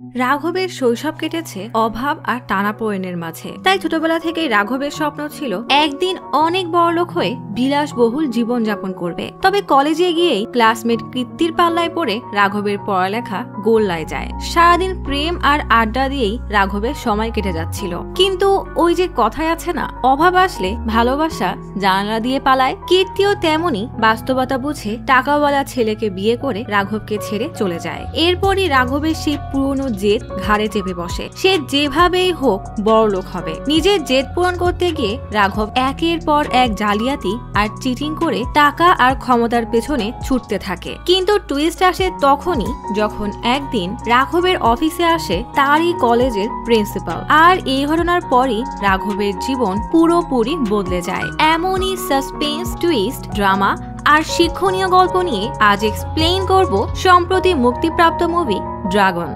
রাঘবের শৈশব কেটেছে অভাব আর টানাপোড়েনের মাঝে। তাই ছোটবেলা থেকেই রাঘবের স্বপ্ন ছিল একদিন অনেক বড়লোক হয়ে বিলাসবহুল জীবনযাপন করবে। তবে কলেজে গিয়েই ক্লাসমেট কীর্তির পাল্লায় পড়ে রাঘবের পড়ালেখা গোল্লায় যায়। সারাদিন প্রেম আর আড্ডা দিয়েই রাঘবের সময় কেটে যাচ্ছিল। কিন্তু ওই যে কথায় আছে না, অভাব আসলে ভালোবাসা জানালা দিয়ে পালায়। কীর্তিও তেমনি বাস্তবতা বুঝে টাকাওয়ালা ছেলেকে বিয়ে করে রাঘবকে ছেড়ে চলে যায়। এরপরই রাঘবের সেই পুরনো জেদ ঘাড়ে চেপে বসে। সে যেভাবেই হোক বড়লোক হবে। নিজের জেদ পূরণ করতে গিয়ে রাঘব একের পর এক জালিয়াতি আর চিটিং করে টাকা আর ক্ষমতার পেছনে ছুটতে থাকে। কিন্তু টুইস্ট আসে তখনই যখন একদিন রাঘবের অফিসে আসে তারই কলেজের প্রিন্সিপাল। আর এই ঘটনার পরই রাঘবের জীবন পুরোপুরি বদলে যায়। এমনই সাসপেন্স, টুইস্ট, ড্রামা আর শিক্ষণীয় গল্প নিয়ে আজ এক্সপ্লেইন করব সম্প্রতি মুক্তিপ্রাপ্ত মুভি ড্রাগন।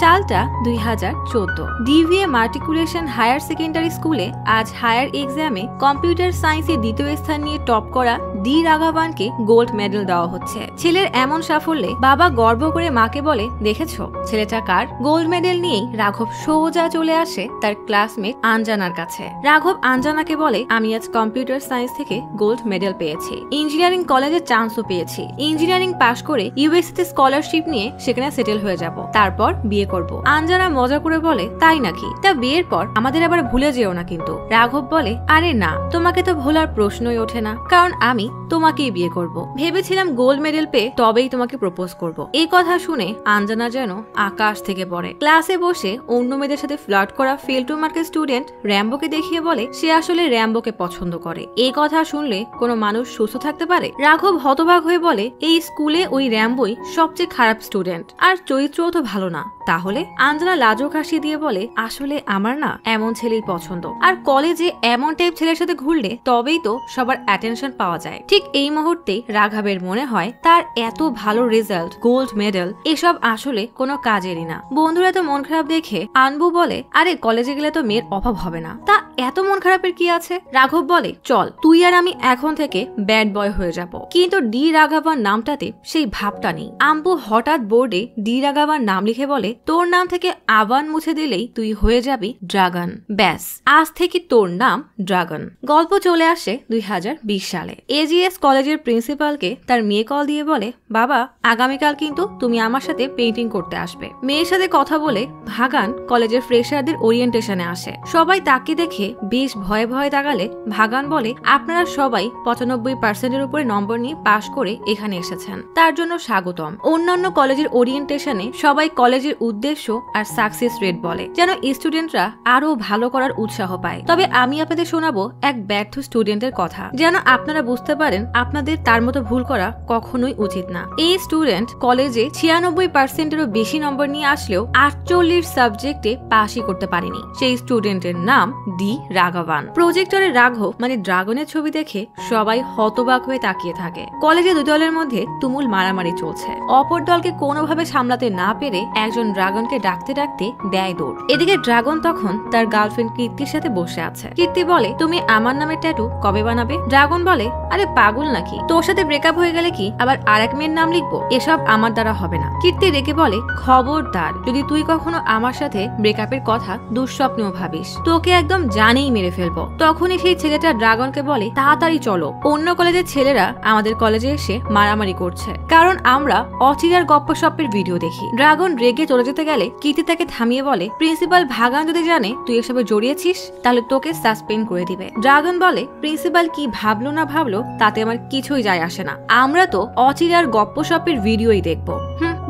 সালটা 2014। ডিভিএ মার্টিকুলেশন হায়ার সেকেন্ডারি স্কুলে আজ হায়ার এক্সামে কম্পিউটার সায়েন্সে দ্বিতীয় স্থান নিয়ে টপ করা ডি রাঘবানকে গোল্ড মেডেল দেওয়া হচ্ছে। ছেলের এমন সাফল্যে বাবা গর্ব করে মাকে বলে, দেখেছো ছেলেটা কার? গোল্ড মেডেল নিয়েই রাঘব সোজা চলে আসে তার ক্লাসমেট আঞ্জানার কাছে। রাঘব আঞ্জানাকে বলে, আমি আজ কম্পিউটার সায়েন্স থেকে গোল্ড মেডেল পেয়েছি, ইঞ্জিনিয়ারিং কলেজে চান্সও পেয়েছি, ইঞ্জিনিয়ারিং পাশ করে ইউএসএতে স্কলারশিপ নিয়ে সেখানে সেটেল হয়ে যাব, তারপর বিয়ে করব। আঞ্জানা মজা করে বলে, তাই নাকি? তা বিয়ের পর আমাদের আবার ভুলে যেও না কিন্তু। রাঘব বলে, আরে না, তোমাকে তো ভোলার প্রশ্নই ওঠে না, কারণ আমি তোমাকেই বিয়ে করব। ভেবেছিলাম গোল্ড মেডেল পেয়ে তবেই তোমাকে প্রপোজ করব। এই কথা শুনে আঞ্জানা যেন আকাশ থেকে পড়ে। ক্লাসে বসে অন্য মেয়েদের সাথে ফ্লার্ট করা ফেল টু মার্কের স্টুডেন্ট র্যাম্বোকে দেখিয়ে বলে সে আসলে র্যাম্বোকে পছন্দ করে। এই কথা শুনলে কোনো মানুষ সুস্থ থাকতে পারে? রাঘব হতবাক হয়ে বলে, এই স্কুলে ওই র্যাম্বোই সবচেয়ে খারাপ স্টুডেন্ট, আর চরিত্রও তো ভালো না। তাহলে? আঞ্জানা লাজুক হাসি দিয়ে বলে, আসলে আমার না এমন ছেলেই পছন্দ, আর কলেজে এমন টাইপ ছেলের সাথে ঘুরলে তবেই তো সবার অ্যাটেনশন পাওয়া যায়। ঠিক এই মুহূর্তে রাঘবের মনে হয় তার এত ভালো রেজাল্ট, গোল্ড মেডেল, এসব আসলে কোনো কাজেরই না। বন্ধুরা তো মন খারাপ দেখে আনবু বলে, আরে কলেজে গেলে তো মেয়ের অভাব হবে না, তা এত মন খারাপের কি আছে? রাঘব বলে, চল তুই আর আমি এখন থেকে ব্যাড বয় হয়ে যাব। কিন্তু ডি রাঘবান নামটাতে সেই ভাবটা নেই। আম্বু হঠাৎ বোর্ডে ডি রাঘবান নাম লিখে বলে, তোর নাম থেকে আবান মুছে দিলেই তুই হয়ে যাবি ড্রাগন। ব্যাস, আজ থেকে তোর নাম ড্রাগন। গল্প চলে আসে 2020 সালে। এজিএস কলেজের প্রিন্সিপালকে তার মেয়ে কল দিয়ে বলে, বাবা আগামীকাল কিন্তু তুমি আমার সাথে পেইন্টিং করতে আসবে। মেয়ের সাথে কথা বলে ভাগান কলেজের ফ্রেশারদের ওরিয়েন্টেশনে আসে। সবাই তাকে দেখে বেশ ভয়ে ভয়ে তাকালে ভাগান বলে, আপনারা সবাই 95% উপরে নম্বর নিয়ে পাশ করে এখানে এসেছেন, তার জন্য স্বাগতম। অন্যান্য কলেজের ওরিয়েন্টেশনে সবাই কলেজের উদ্দেশ্য আর সাকসেস রেট বলে, যেন স্টুডেন্টরা আরো ভালো করার উৎসাহ পায়। তবে আমি আপনাদের শোনাবো এক ব্যর্থ স্টুডেন্টের কথা, যেন আপনারা বুঝতে পারেন আপনাদের তার মতো ভুল করা কখনোই উচিত না। এই স্টুডেন্ট কলেজে 96%-এরও বেশি নম্বর নিয়ে আসলেও 48 সাবজেক্টে পাসই করতে পারেনি। সেই স্টুডেন্টের নাম ডি রাঘবান। প্রজেক্টরে রাঘব মানে ড্রাগনের ছবি দেখে সবাই হতবাক হয়ে তাকিয়ে থাকে। কলেজে দুই দলের মধ্যে তুমুল মারামারি চলছে। অপর দলকে কোনোভাবে সামলাতে না পেরে একজন ড্রাগনকে ডাকতে ডাকতে দেয় দৌড়। এদিকে ড্রাগন তখন তার গার্লফ্রেন্ড কীর্তির সাথে বসে আছে। কীর্তি বলে, তুমি আমার নামের ট্যাটু কবে বানাবে? ড্রাগন বলে, আরে পাগল নাকি, তোর সাথে ব্রেকআপ হয়ে গেলে কি আবার আরেক মেয়ের নাম লিখবো? এসব আমার দ্বারা হবে না। কীর্তি রেগে বলে, খবরদার যদি তুই কখনো আমার সাথে ব্রেকআপের কথা দুঃস্বপ্নেও ভাবিস, তোকে একদম জানেই মেরে ফেলবো। তখনই সেই ছেলেটা ড্রাগনকে বলে, তাড়াতাড়ি চলো, অন্য কলেজের ছেলেরা আমাদের কলেজে এসে মারামারি করছে, কারণ আমরা অচিরার গপ্পসপ্পের ভিডিও দেখি। ড্রাগন রেগে চলে যেতে গেলে কীর্তি তাকে থামিয়ে বলে, প্রিন্সিপাল ভাগান যদি জানে তুই এসবে জড়িয়েছিস তাহলে তোকে সাসপেন্ড করে দিবে। ড্রাগন বলে, প্রিন্সিপাল কি ভাবলো না ভাবলো তাতে আমার কিছুই যায় আসে না, আমরা তো অচিরার গপ্পসপ্পের ভিডিওই দেখবো।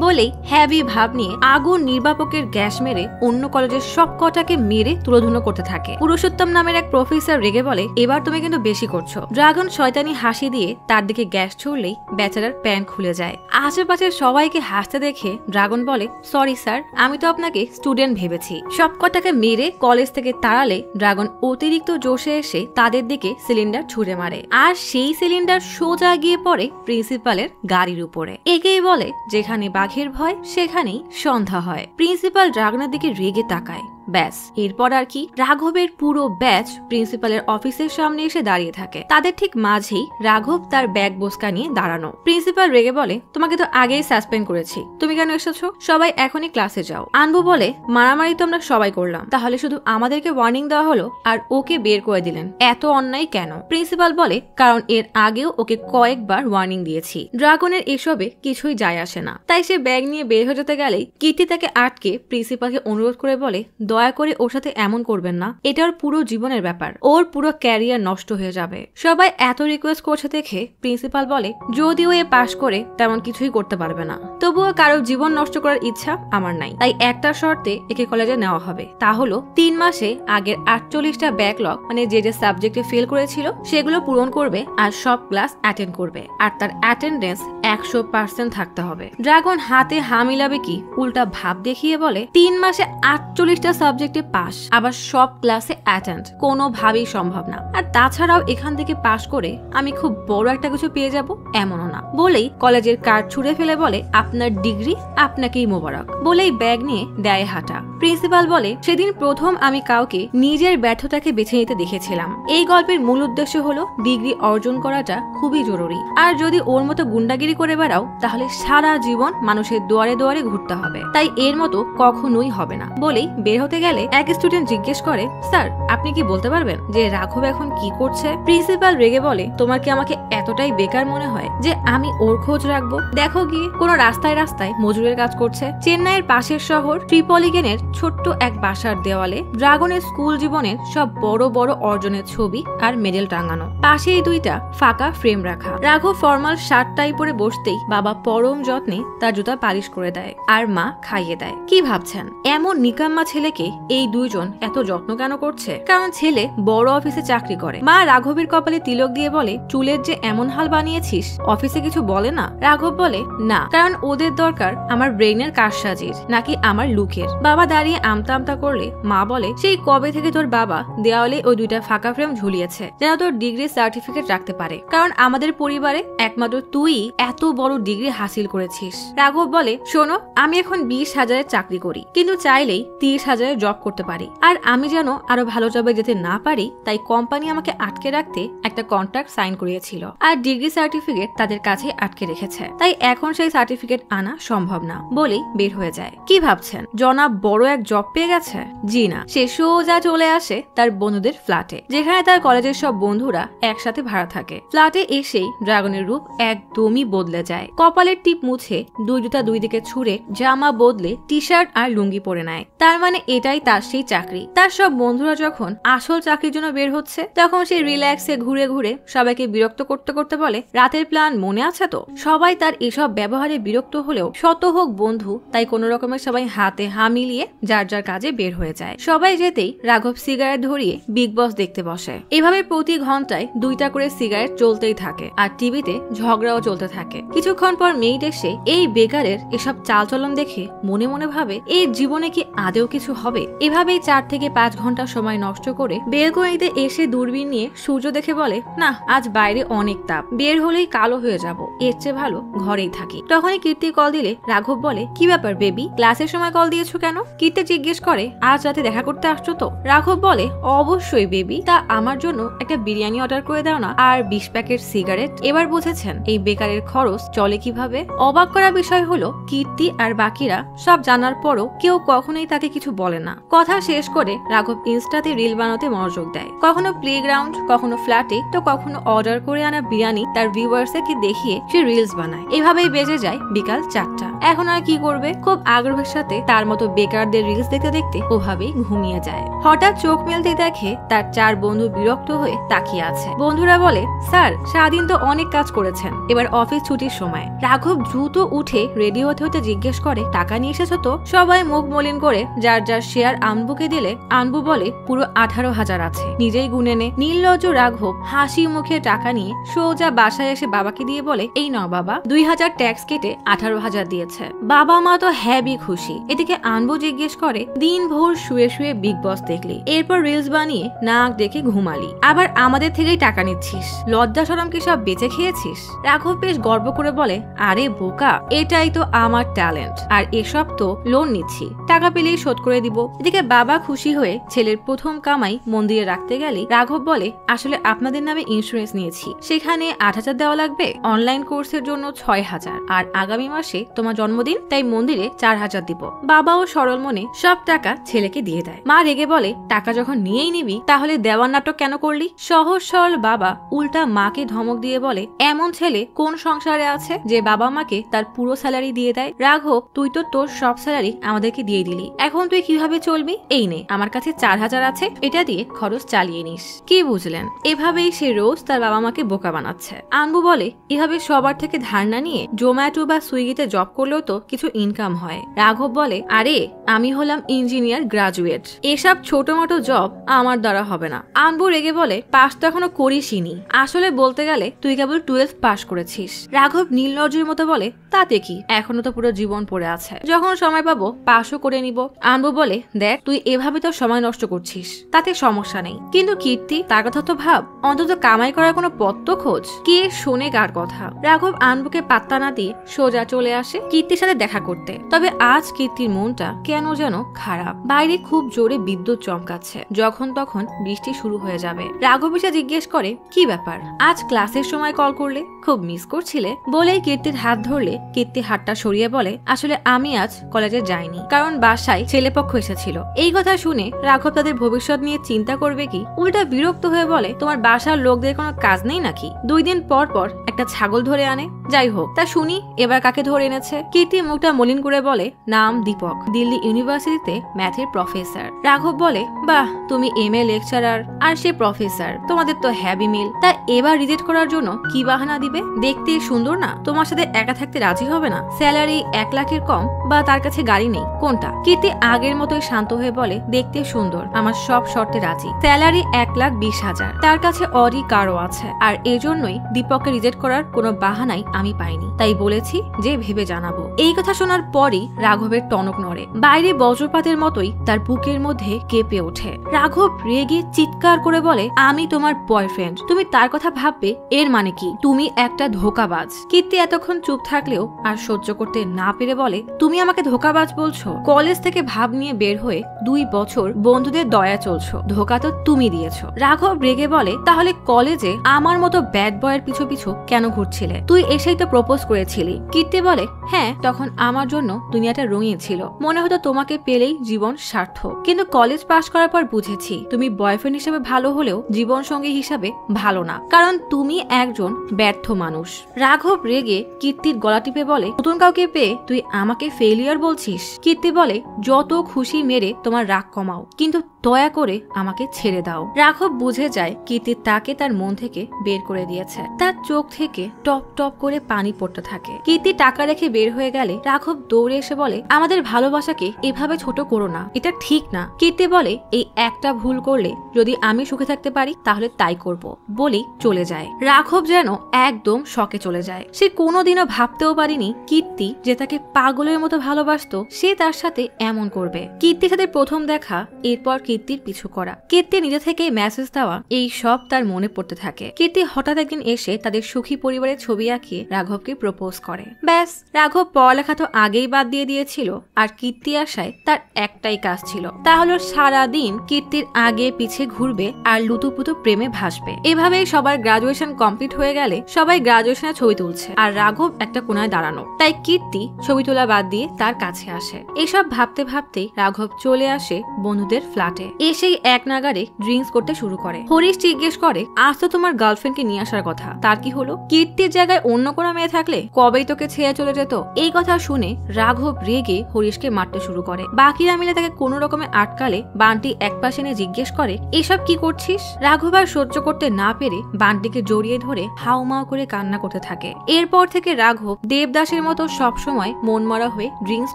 বলেই হ্যাভি ভাব নিয়ে আগুন নির্বাপকের গ্যাস মেরে অন্য কলেজের সব কটাকে মেরে তুলোধুনো করতে থাকে। পুরুষোত্তম নামের এক প্রফেসর রেগে বলে, এবার তুমি কিন্তু বেশি করছো। ড্রাগন শয়তানি হাসি দিয়ে তার দিকে গ্যাস ছুড়লেই বেচারার প্যান্ট খুলে যায়। আশেপাশের সবাইকে হাসতে দেখে ড্রাগন বলে, সরি স্যার, আমি তো আপনাকে স্টুডেন্ট ভেবেছি। সব কটাকে মেরে কলেজ থেকে তাড়ালে ড্রাগন অতিরিক্ত জোশে এসে তাদের দিকে সিলিন্ডার ছুঁড়ে মারে, আর সেই সিলিন্ডার সোজা গিয়ে পড়ে প্রিন্সিপালের গাড়ির উপরে। একেই বলে, যেখানে বাঘের ভয় সেখানেই সন্ধ্যা হয়। প্রিন্সিপাল ড্রাগনের দিকে রেগে তাকায়। ব্যাস এরপর আর কি, রাঘবের পুরো ব্যাচ প্রিন্সিপালের অফিসের সামনে এসে দাঁড়িয়ে থাকে। তাদের ঠিক মাঝেই রাঘব তার ব্যাগ বোসকা নিয়ে দাঁড়ানো। প্রিন্সিপাল রেগে বলে, তোমাকে তো আগেই সাসপেন্ড করেছি, তুমি কেন এসেছো? সবাই এখনই ক্লাসে যাও। আনবু বলে, মারামারি তো আমরা সবাই করলাম, তাহলে শুধু আমাদেরকে ওয়ার্নিং দেওয়া হলো আর ওকে বের করে দিলেন, এত অন্যায় কেন? প্রিন্সিপাল বলে, কারণ এর আগেও ওকে কয়েকবার ওয়ার্নিং দিয়েছি। ড্রাগনের এসবে কিছুই যায় আসে না। তাই সে ব্যাগ নিয়ে বের হয়ে যেতে গেলেই কীর্তি তাকে আটকে প্রিন্সিপালকে অনুরোধ করে বলে, দয়া করে ওর সাথে এমন করবেন না, এটা ওর পুরো জীবনের ব্যাপার, ওর পুরো ক্যারিয়ার নষ্ট হয়ে যাবে। সবাই এত রিকোয়েস্ট করছে দেখে প্রিন্সিপাল বলে, যদিও এ পাশ করে তেমন কিছুই করতে পারবে না, তবুও কারো জীবন নষ্ট করার ইচ্ছা আমার নাই। তাই একটা শর্তে একে কলেজে নেওয়া হবে, তা হলো 3 মাসে আগের 48টা ব্যাকলগ, মানে যে যে সাবজেক্টে ফেল করেছিল সেগুলো পূরণ করবে আর সব ক্লাস অ্যাটেন্ড করবে, আর তার অ্যাটেন্ডেন্স 100% থাকতে হবে। ড্রাগন হাতে হা মিলাবে কি উল্টা ভাব দেখিয়ে বলে, 3 মাসে 48টা সাবজেক্টে পাস, আবার সব ক্লাসে অ্যাটেন্ড, কোনোভাবেই সম্ভব না। আর তাছাড়াও এখান থেকে পাস করে আমি খুব বড় একটা কিছু পেয়ে যাব এমনও না। বলেই কলেজের কার্ড ছুঁড়ে ফেলে বলে, আপনার ডিগ্রি আপনাকেই মোবারক। বলেই ব্যাগ নিয়ে দেয় হাঁটা। প্রিন্সিপাল বলে, সেদিন প্রথম আমি কাউকে নিজের ব্যর্থতাকে বেছে নিতে দেখেছিলাম। এই গল্পের মূল উদ্দেশ্য হলো ডিগ্রি অর্জন করাটা খুবই জরুরি, আর যদি ওর মতো গুন্ডাগিরি করে বেড়াও তাহলে সারা জীবন মানুষের দুয়ারে দুয়ারে ঘুরতে হবে, তাই এর মতো কখনোই হবে না। বলেই বের হতে গেলে এক স্টুডেন্ট জিজ্ঞেস করে, স্যার আপনি কি বলতে পারবেন যে রাঘব এখন কি করছে? প্রিন্সিপাল রেগে বলে, তোমার কি আমাকে এতটাই বেকার মনে হয় যে আমি ওর খোঁজ রাখবো? দেখো গিয়ে কোনো রাস্তায় রাস্তায় মজুরের কাজ করছে। চেন্নাইয়ের পাশের শহর ট্রিপলিকেনের ছোট্ট এক বাসার দেওয়ালে ড্রাগনের স্কুল জীবনের সব বড় বড় অর্জনের ছবি আর মেডেল টাঙানো, পাশেই 2টা ফাঁকা ফ্রেম রাখা। রাঘব ফর্মাল শার্ট টাই পরে বসতেই বাবা পরম যত্নে তার জুতা পালিশ করে দেয় আর মা খাইয়ে দেয়। কি ভাবছেন এমন নিকাম্মা ছেলেকে এই 2 জন এত যত্ন কেন করছে? কারণ ছেলে বড় অফিসে চাকরি করে। মা রাঘবের কপালে তিলক দিয়ে বলে, চুলের যে এমন হাল বানিয়েছিস, অফিসে কিছু বলে না? রাঘব বলে, না, কারণ ওদের দরকার আমার ব্রেইনের কারসাজির নাকি আমার লুকের। বাবা দাঁড়িয়ে আমতা আমতা করলে মা বলে, সেই কবে থেকে তোর বাবা দেওয়ালে ওই 2টা ফাঁকা ফ্রেম ঝুলিয়েছে যেন তোর ডিগ্রি সার্টিফিকেট রাখতে পারে, কারণ আমাদের পরিবারে একমাত্র তুই এত বড় ডিগ্রি হাসিল করেছিস। রাঘব বলে, শোনো, আমি এখন 20,000-এর চাকরি করি, কিন্তু চাইলেই 30,000-এর জব করতে পারি, আর আমি যেন আরো ভালো জবে যেতে না পারি তাই কোম্পানি আমাকে আটকে রাখতে একটা কন্ট্রাক্ট সাইন করিয়েছিল, আর ডিগ্রি সার্টিফিকেট তাদের কাছে আটকে রেখেছে, তাই এখন সেই সার্টিফিকেট আনা সম্ভব না। বলেই বের হয়ে যায়। কি ভাবছেন জনাব বড় এক জব পেয়ে গেছে? জি না, সে সোজা চলে আসে তার বন্ধুদের ফ্ল্যাটে, যেখানে তার কলেজের সব বন্ধুরা একসাথে ভাড়া থাকে। ফ্ল্যাটে এসেই ড্রাগনের রূপ একদমই বদলে যায়। কপালের টিপ মুছে 2 জুতা 2 দিকে ছুঁড়ে জামা বদলে টি শার্ট আর লুঙ্গি পরে নেয়। তার মানে এটাই তার সেই চাকরি। তার সব বন্ধুরা যখন আসল চাকরির জন্য বের হচ্ছে তখন সে রিল্যাক্সে ঘুরে ঘুরে সবাইকে বিরক্ত করতে করতে বলে, রাতের প্ল্যান মনে আছে তো? সবাই তার এসব ব্যবহারে বিরক্ত হলেও শত হোক বন্ধু, তাই কোনো রকমের সবাই হাতে হা মিলিয়ে যার যার কাজে বের হয়ে যায়। সবাই যেতেই রাঘব সিগারেট ধরিয়ে বিগ বস দেখতে বসে। এভাবে প্রতি ঘন্টায় 2টা করে সিগারেট চলতেই থাকে, আর টিভিতে ঝগড়াও চলতে থাকে। কিছুক্ষণ পর মেইড এসে এই বেকারের এসব চালচলন দেখে মনে মনে ভাবে, এই জীবনে কি আদেও কিছু হবে? এভাবেই 4 থেকে 5 ঘন্টা সময় নষ্ট করে বেলকনিতে এসে দূরবীন নিয়ে সূর্য দেখে বলে, না আজ বাইরে অনেক তাপ, বের হলেই কালো হয়ে যাব, এর চেয়ে ভালো ঘরেই থাকি। তখনই কীর্তি কল দিলে রাঘব বলে, কি ব্যাপার বেবি, ক্লাসের সময় কল দিয়েছো কেন? কীর্তি জিজ্ঞেস করে, আজ রাতে দেখা করতে আসছো তো? রাঘব বলে, অবশ্যই বেবি, তা আমার জন্য একটা বিরিয়ানি অর্ডার করে দাও না, আর 20 প্যাকেট সিগারেট। এবার বুঝেছেন এই বেকারের খরচ চলে কিভাবে? অবাক করা বিষয় হলো কীর্তি আর বাকিরা সব জানার পরও কেউ কখনোই তাকে কিছু বলে না। কথা শেষ করে রাঘব ইনস্টাতে রিল বানাতে মনোযোগ দেয়। কখনো প্লেগ্রাউন্ড, কখনো ফ্ল্যাটে, তো কখনো অর্ডার করে আনা বিরিয়ানি তার ভিউয়ার্সকে দেখিয়ে সে রিলস বানায়। এভাবেই বেজে যায় বিকাল 4টা। এখন আর কি করবে? খুব আগ্রহের সাথে তার মতো বেকারদের রিলস দেখতে দেখতে ওভাবেই ঘুমিয়ে যায়। হঠাৎ চোখ মেলতে দেখে তার 4 বন্ধু বিরক্ত হয়ে তাকিয়ে আছে। বন্ধুরা বলে, স্যার সারাদিন তো অনেক কাজ করেছেন, এবার অফিস ছুটির সময়। রাঘব দ্রুত উঠে রেডি হতে হতে জিজ্ঞেস করে, টাকা নিয়ে এসেছো তো? সবাই মুখ মলিন করে যার যার শেয়ার আনবুকে দিলে আনবু বলে, পুরো 18,000 আছে, নিজেই গুনে নে। নির্লজ্জ রাঘব হাসি মুখে টাকা নিয়ে সোজা বাসায় এসে বাবাকে দিয়ে বলে, এই নাও বাবা, 2,000 ট্যাক্স কেটে 18,000 দিয়েছে। বাবা মা তো হ্যাবি খুশি। এদিকে আনবু জিজ্ঞেস করে, দিন ভোর শুয়ে শুয়ে বিগ বস দেখলি, এরপর রিলস বানিয়ে নাক দেখে ঘুমালি, আবার আমাদের থেকেই টাকা নিচ্ছিস, লজ্জা শরম কি সব বেঁচে খেয়েছিস? রাঘব বেশ গর্ব করে বলে, আরে বোকা, এটাই তো আমার ট্যালেন্ট, আর এসব তো লোন নিচ্ছি, টাকা পেলেই শোধ করে দিব। এদিকে বাবা খুশি হয়ে ছেলের প্রথম কামাই মন্দিরে রাখতে গেলে রাঘব বলে, আসলে আপনাদের নামে ইন্স্যুরেন্স নিয়েছি, সেখানে 8,000 দেওয়া লাগবে, অনলাইন কোর্সের জন্য 6,000, আর আগামী মাসে তোমার জন্মদিন, তাই মন্দিরে 4,000 দিব। বাবাও সরল মনে সব টাকা ছেলেকে দিয়ে দেয়। মা রেগে বলে, টাকা যখন নিয়েই নিবি তাহলে দেওয়ার নাটক কেন করলি? সহজ সরল বাবা উল্টা মাকে ধমক দিয়ে বলে, এমন ছেলে কোন সংসারে আছে যে বাবা মাকে তার পুরো স্যালারি দিয়ে দেয়? রাঘব, তুই তো তোর সব স্যালারি আমাদেরকে দিয়ে দিলি, এখন তুই কিভাবে চলবি? এই নে, আমার কাছে 4,000 আছে, এটা দিয়ে খরচ চালিয়ে নিস। কি বুঝলেন? এভাবেই সে রোজ তার বাবা মাকে বোকা বানাচ্ছে। আনবু বলে, এভাবে সবার থেকে ধার না নিয়ে জোম্যাটো বা সুইগিতে জব করলেও তো কিছু ইনকাম হয়। রাঘব বলে, আরে আমি হলাম ইঞ্জিনিয়ার গ্রাজুয়েট, এসব ছোট মোটো জব আমার দ্বারা হবে না। আনবু রেগে বলে, পাস তো এখনো করিসনি, আসলে বলতে গেলে তুই কেবল 12 পাস করেছিস। রাঘব নীলনর্জির মতো বলে, তাতে কি, এখনো তো পুরো জীবন পড়ে আছে, যখন সময় পাবো পাসও করে নিব। আনবু বলে, দেখ তুই এভাবে তো সময় নষ্ট করছিস, তাতে সমস্যা নেই, কিন্তু কীর্তি, তার কথা তো ভাব, অন্তত কামাই করার কোনো পথ তো খোঁজ। কে শোনে কার কথা? রাঘব আনবুকে পাত্তা না দিয়ে সোজা চলে আসে কীর্তির সাথে দেখা করতে। তবে আজ কীর্তির মনটা কেন যেন খারাপ। বাইরে খুব জোরে বিদ্যুৎ চমকাচ্ছে, যখন তখন বৃষ্টি শুরু হয়ে যাবে। রাঘব এসে জিজ্ঞেস করে, কি ব্যাপার, আজ ক্লাসের সময় কল করলে, খুব মিস করছিলে? বলেই কীর্তির হাত ধরলে কীর্তি হাতটা সরিয়ে বলে, আসলে আমি আজ কলেজে যাইনি, কারণ বাসায় ছেলেপক্ষ এসেছিল। এই কথা শুনে রাঘব তাদের ভবিষ্যৎ নিয়ে চিন্তা করবে কি উল্টা বিরক্ত হয়ে বলে, তোমার বাসার লোকদের কোনো কাজ নেই নাকি? 2 দিন পর পর একটা ছাগল ধরে আনে। যাই হোক, তা শুনি এবার কাকে ধরে এনেছে? কীর্তি মুখটা মলিন করে বলে, নাম দীপক, দিল্লি ইউনিভার্সিটিতে ম্যাথের প্রফেসর। রাঘব বলে, বাহ, তুমি MA লেকচারার আর সে প্রফেসর, তোমাদের তো হ্যাভি মিল। তা এবার রিজেক্ট করার জন্য কি বাহানা দিবে? দেখতে সুন্দর না? তোমার সাথে একা থাকতে রাজি হবে না? স্যালারি 1 লাখের কম, বা তার কাছে গাড়ি নেই, কোনটা? কীর্তি আগের মতোই শান্ত হয়ে বলে, দেখতে সুন্দর, আমার সব শর্তে রাজি, স্যালারি 1,20,000, তার কাছে অডি কারও আছে, আর এজন্যই দীপককে রিজেক্ট করার কোনো বাহানাই আমি পাইনি, তাই বলেছি যে ভেবে জানাবো। এই কথা শোনার পরই রাঘবের টনক নড়ে, বাইরে বজ্রপাতের মতোই তার বুকের মধ্যে কেঁপে ওঠে। রাঘব রেগে চিৎকার করে বলে, আমি তোমার বয়ফ্রেন্ড, তুমি তার কথা ভাববে, এর মানে কি? তুমি একটা ধোকাবাজ। কীর্তি এতক্ষণ চুপ থাকলেও আর সহ্য করতে না পেরে বলে, তুমি আমাকে ধোকাবাজ বলছো? কলেজ থেকে ভাব নিয়ে বের হয়ে 2 বছর বন্ধুদের দয়া চলছো, ধোকা তো তুমি দিয়েছো। রাঘব রেগে বলে, তাহলে কলেজে আমার মতো ব্যাড বয়ের পিছু পিছু কেন ঘুরছিলে? তুই এসেই তো প্রপোজ করেছিলি। কীর্তি বলে, হ্যাঁ, তখন আমার জন্য দুনিয়াটা রঙিন ছিল, মনে হতো তোমাকে পেলেই জীবন সার্থক, কিন্তু কলেজ পাশ করার পর বুঝেছি তুমি বয়ফ্রেন্ড হিসেবে ভালো হলেও জীবন সঙ্গী হিসাবে ভালো না, কারণ তুমি একজন ব্যর্থ মানুষ। রাঘব রেগে কীর্তির গলা টিপে বলে, নতুন কাউকে পেয়ে তুই আমাকে ফেলিয়ার বলছিস? কীর্তি বলে, যত খুশি মেরে তোমার রাগ কমাও, কিন্তু দয়া করে আমাকে ছেড়ে দাও। রাঘব বুঝে যায় কীর্তি তাকে তার মন থেকে বের করে দিয়েছে। তার চোখ থেকে টপ টপ করে পানি পড়তে থাকে। কীর্তি টাকা রেখে বের হয়ে গেলে রাঘব দৌড়ে এসে বলে, আমাদের ভালোবাসাকে এভাবে ছোট করো না, এটা ঠিক না। কীর্তি বলে, এই একটা ভুল করলে যদি আমি সুখে থাকতে পারি তাহলে তাই করব, বলেই চলে যায়। রাঘব যেন একদম শকে চলে যায়। সে কোনোদিনও ভাবতেও পারেনি কীর্তি যে তাকে পাগলের মতো ভালোবাসতো সে তার সাথে এমন করবে। কীর্তির সাথে প্রথম দেখা, এরপর কীর্তির পিছু করা, কীর্তি নিজে থেকে মেসেজ দেওয়া, এই সব তার মনে পড়তে থাকে। কীর্তি হঠাৎ একদিন এসে তাদের সুখী পরিবারের ছবি আঁকিয়ে রাঘবকে প্রপোজ করে। ব্যাস, রাঘব পড়ালেখা তো আগেই বাদ দিয়ে দিয়েছিল, আর কীর্তি আশায় তার একটাই কাজ ছিল, তা হলো সারাদিন কীর্তির আগে পিছে ঘুরবে আর লুতুপুতু প্রেমে ভাসবে। এভাবেই সবার গ্রাজুয়েশন কমপ্লিট হয়ে গেলে সবাই গ্রাজুয়েশনের ছবি তুলছে, আর রাঘব একটা কোনায় দাঁড়ানো। তাই কীর্তি ছবি তোলা বাদ দিয়ে তার কাছে আসে। এসব ভাবতে ভাবতেই রাঘব চলে আসে বন্ধুদের ফ্ল্যাটে। এসেই এক নাগারে ড্রিঙ্কস করতে শুরু করে। হরিশ জিজ্ঞেস করে, আজ তো তোমার গার্লফ্রেন্ডকে নিয়ে আসার কথা, তার কি হলো? কীর্তির জায়গায় অন্য কোনো মেয়ে থাকলে কবেই তোকে ছেড়ে চলে যেত। এই কথা শুনে রাঘব রেগে হরিশকে মারতে শুরু করে। বাকিরা মিলে তাকে কোনো রকমে আটকালে বান্টি একপাশে নিয়ে জিজ্ঞেস করে, এসব কি করছিস? রাঘব আর সহ্য করতে না পেরে বান্টিকে জড়িয়ে ধরে হাউমাউ করে কান্না করতে থাকে। এরপর থেকে রাঘব দেবদাসের মতো সবসময় মন মরা হয়ে ড্রিঙ্কস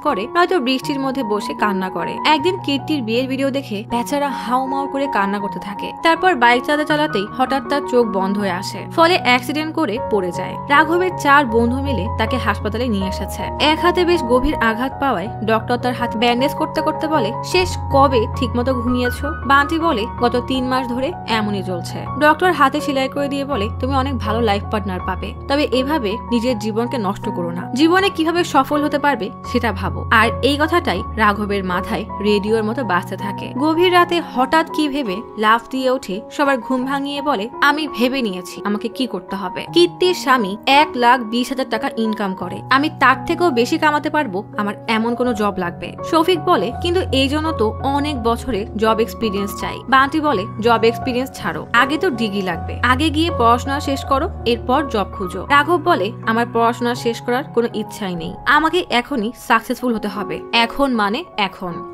করে, নয়তো বৃষ্টির মধ্যে বসে কান্না করে। একদিন কীর্তির বিয়ের ভিডিও দেখে বেচারা হাউমাউ করে কান্না করতে থাকে। তারপর বাইক চালাতে চালাতেই হঠাৎ তার চোখ বন্ধ হয়ে আসে, ফলে অ্যাক্সিডেন্ট করে পড়ে যায়। রাঘবের 4 বন্ধু মিলে তাকে হাসপাতালে নিয়ে এসেছে। এক হাতে বেশ গভীর আঘাত পাওয়ায় ডক্টর তার হাত ব্যান্ডেজ করতে করতে বলে, শেষ কবে ঠিকমতো ঘুমিয়েছো? বান্টি বলে, গত 3 মাস ধরে এমনই চলছে। ডক্টর হাতে সেলাই করে দিয়ে বলে, তুমি অনেক ভালো লাইফ পার্টনার পাবে, তবে এভাবে নিজের জীবনকে নষ্ট করো না। জীবনে কিভাবে সফল হতে পারবে সেটা ভাবো। আর এই কথাটাই রাঘবের মাথায় মাথায় রেডিওর মতো বাজতে থাকে। গভীর রাতে হঠাৎ কি ভেবে লাফ দিয়ে ওঠে, সবার ঘুম ভাঙিয়ে বলে, আমি ভেবে নিয়েছি আমাকে কি করতে হবে। কীর্তির স্বামী 1,20,000 টাকা ইনকাম করে, আমি তার থেকেও বেশি কামাতে পারবো, আমার এমন কোনো জব লাগবে। শফিক বলে, কিন্তু এই জন্য তো অনেক বছরের জব এক্সপিরিয়েন্স চাই। বান্টি বলে, জব এক্সপিরিয়েন্স ছাড়ো, আগে তো ডিগ্রি লাগবে, আগে গিয়ে পড়াশোনা শেষ করো, এরপর জব খুঁজো। রাঘব বলে, আমার পড়াশোনা শেষ করার কোনো ইচ্ছাই নেই, আমাকে এখনই সাকসেসফুল হতে হবে। এখন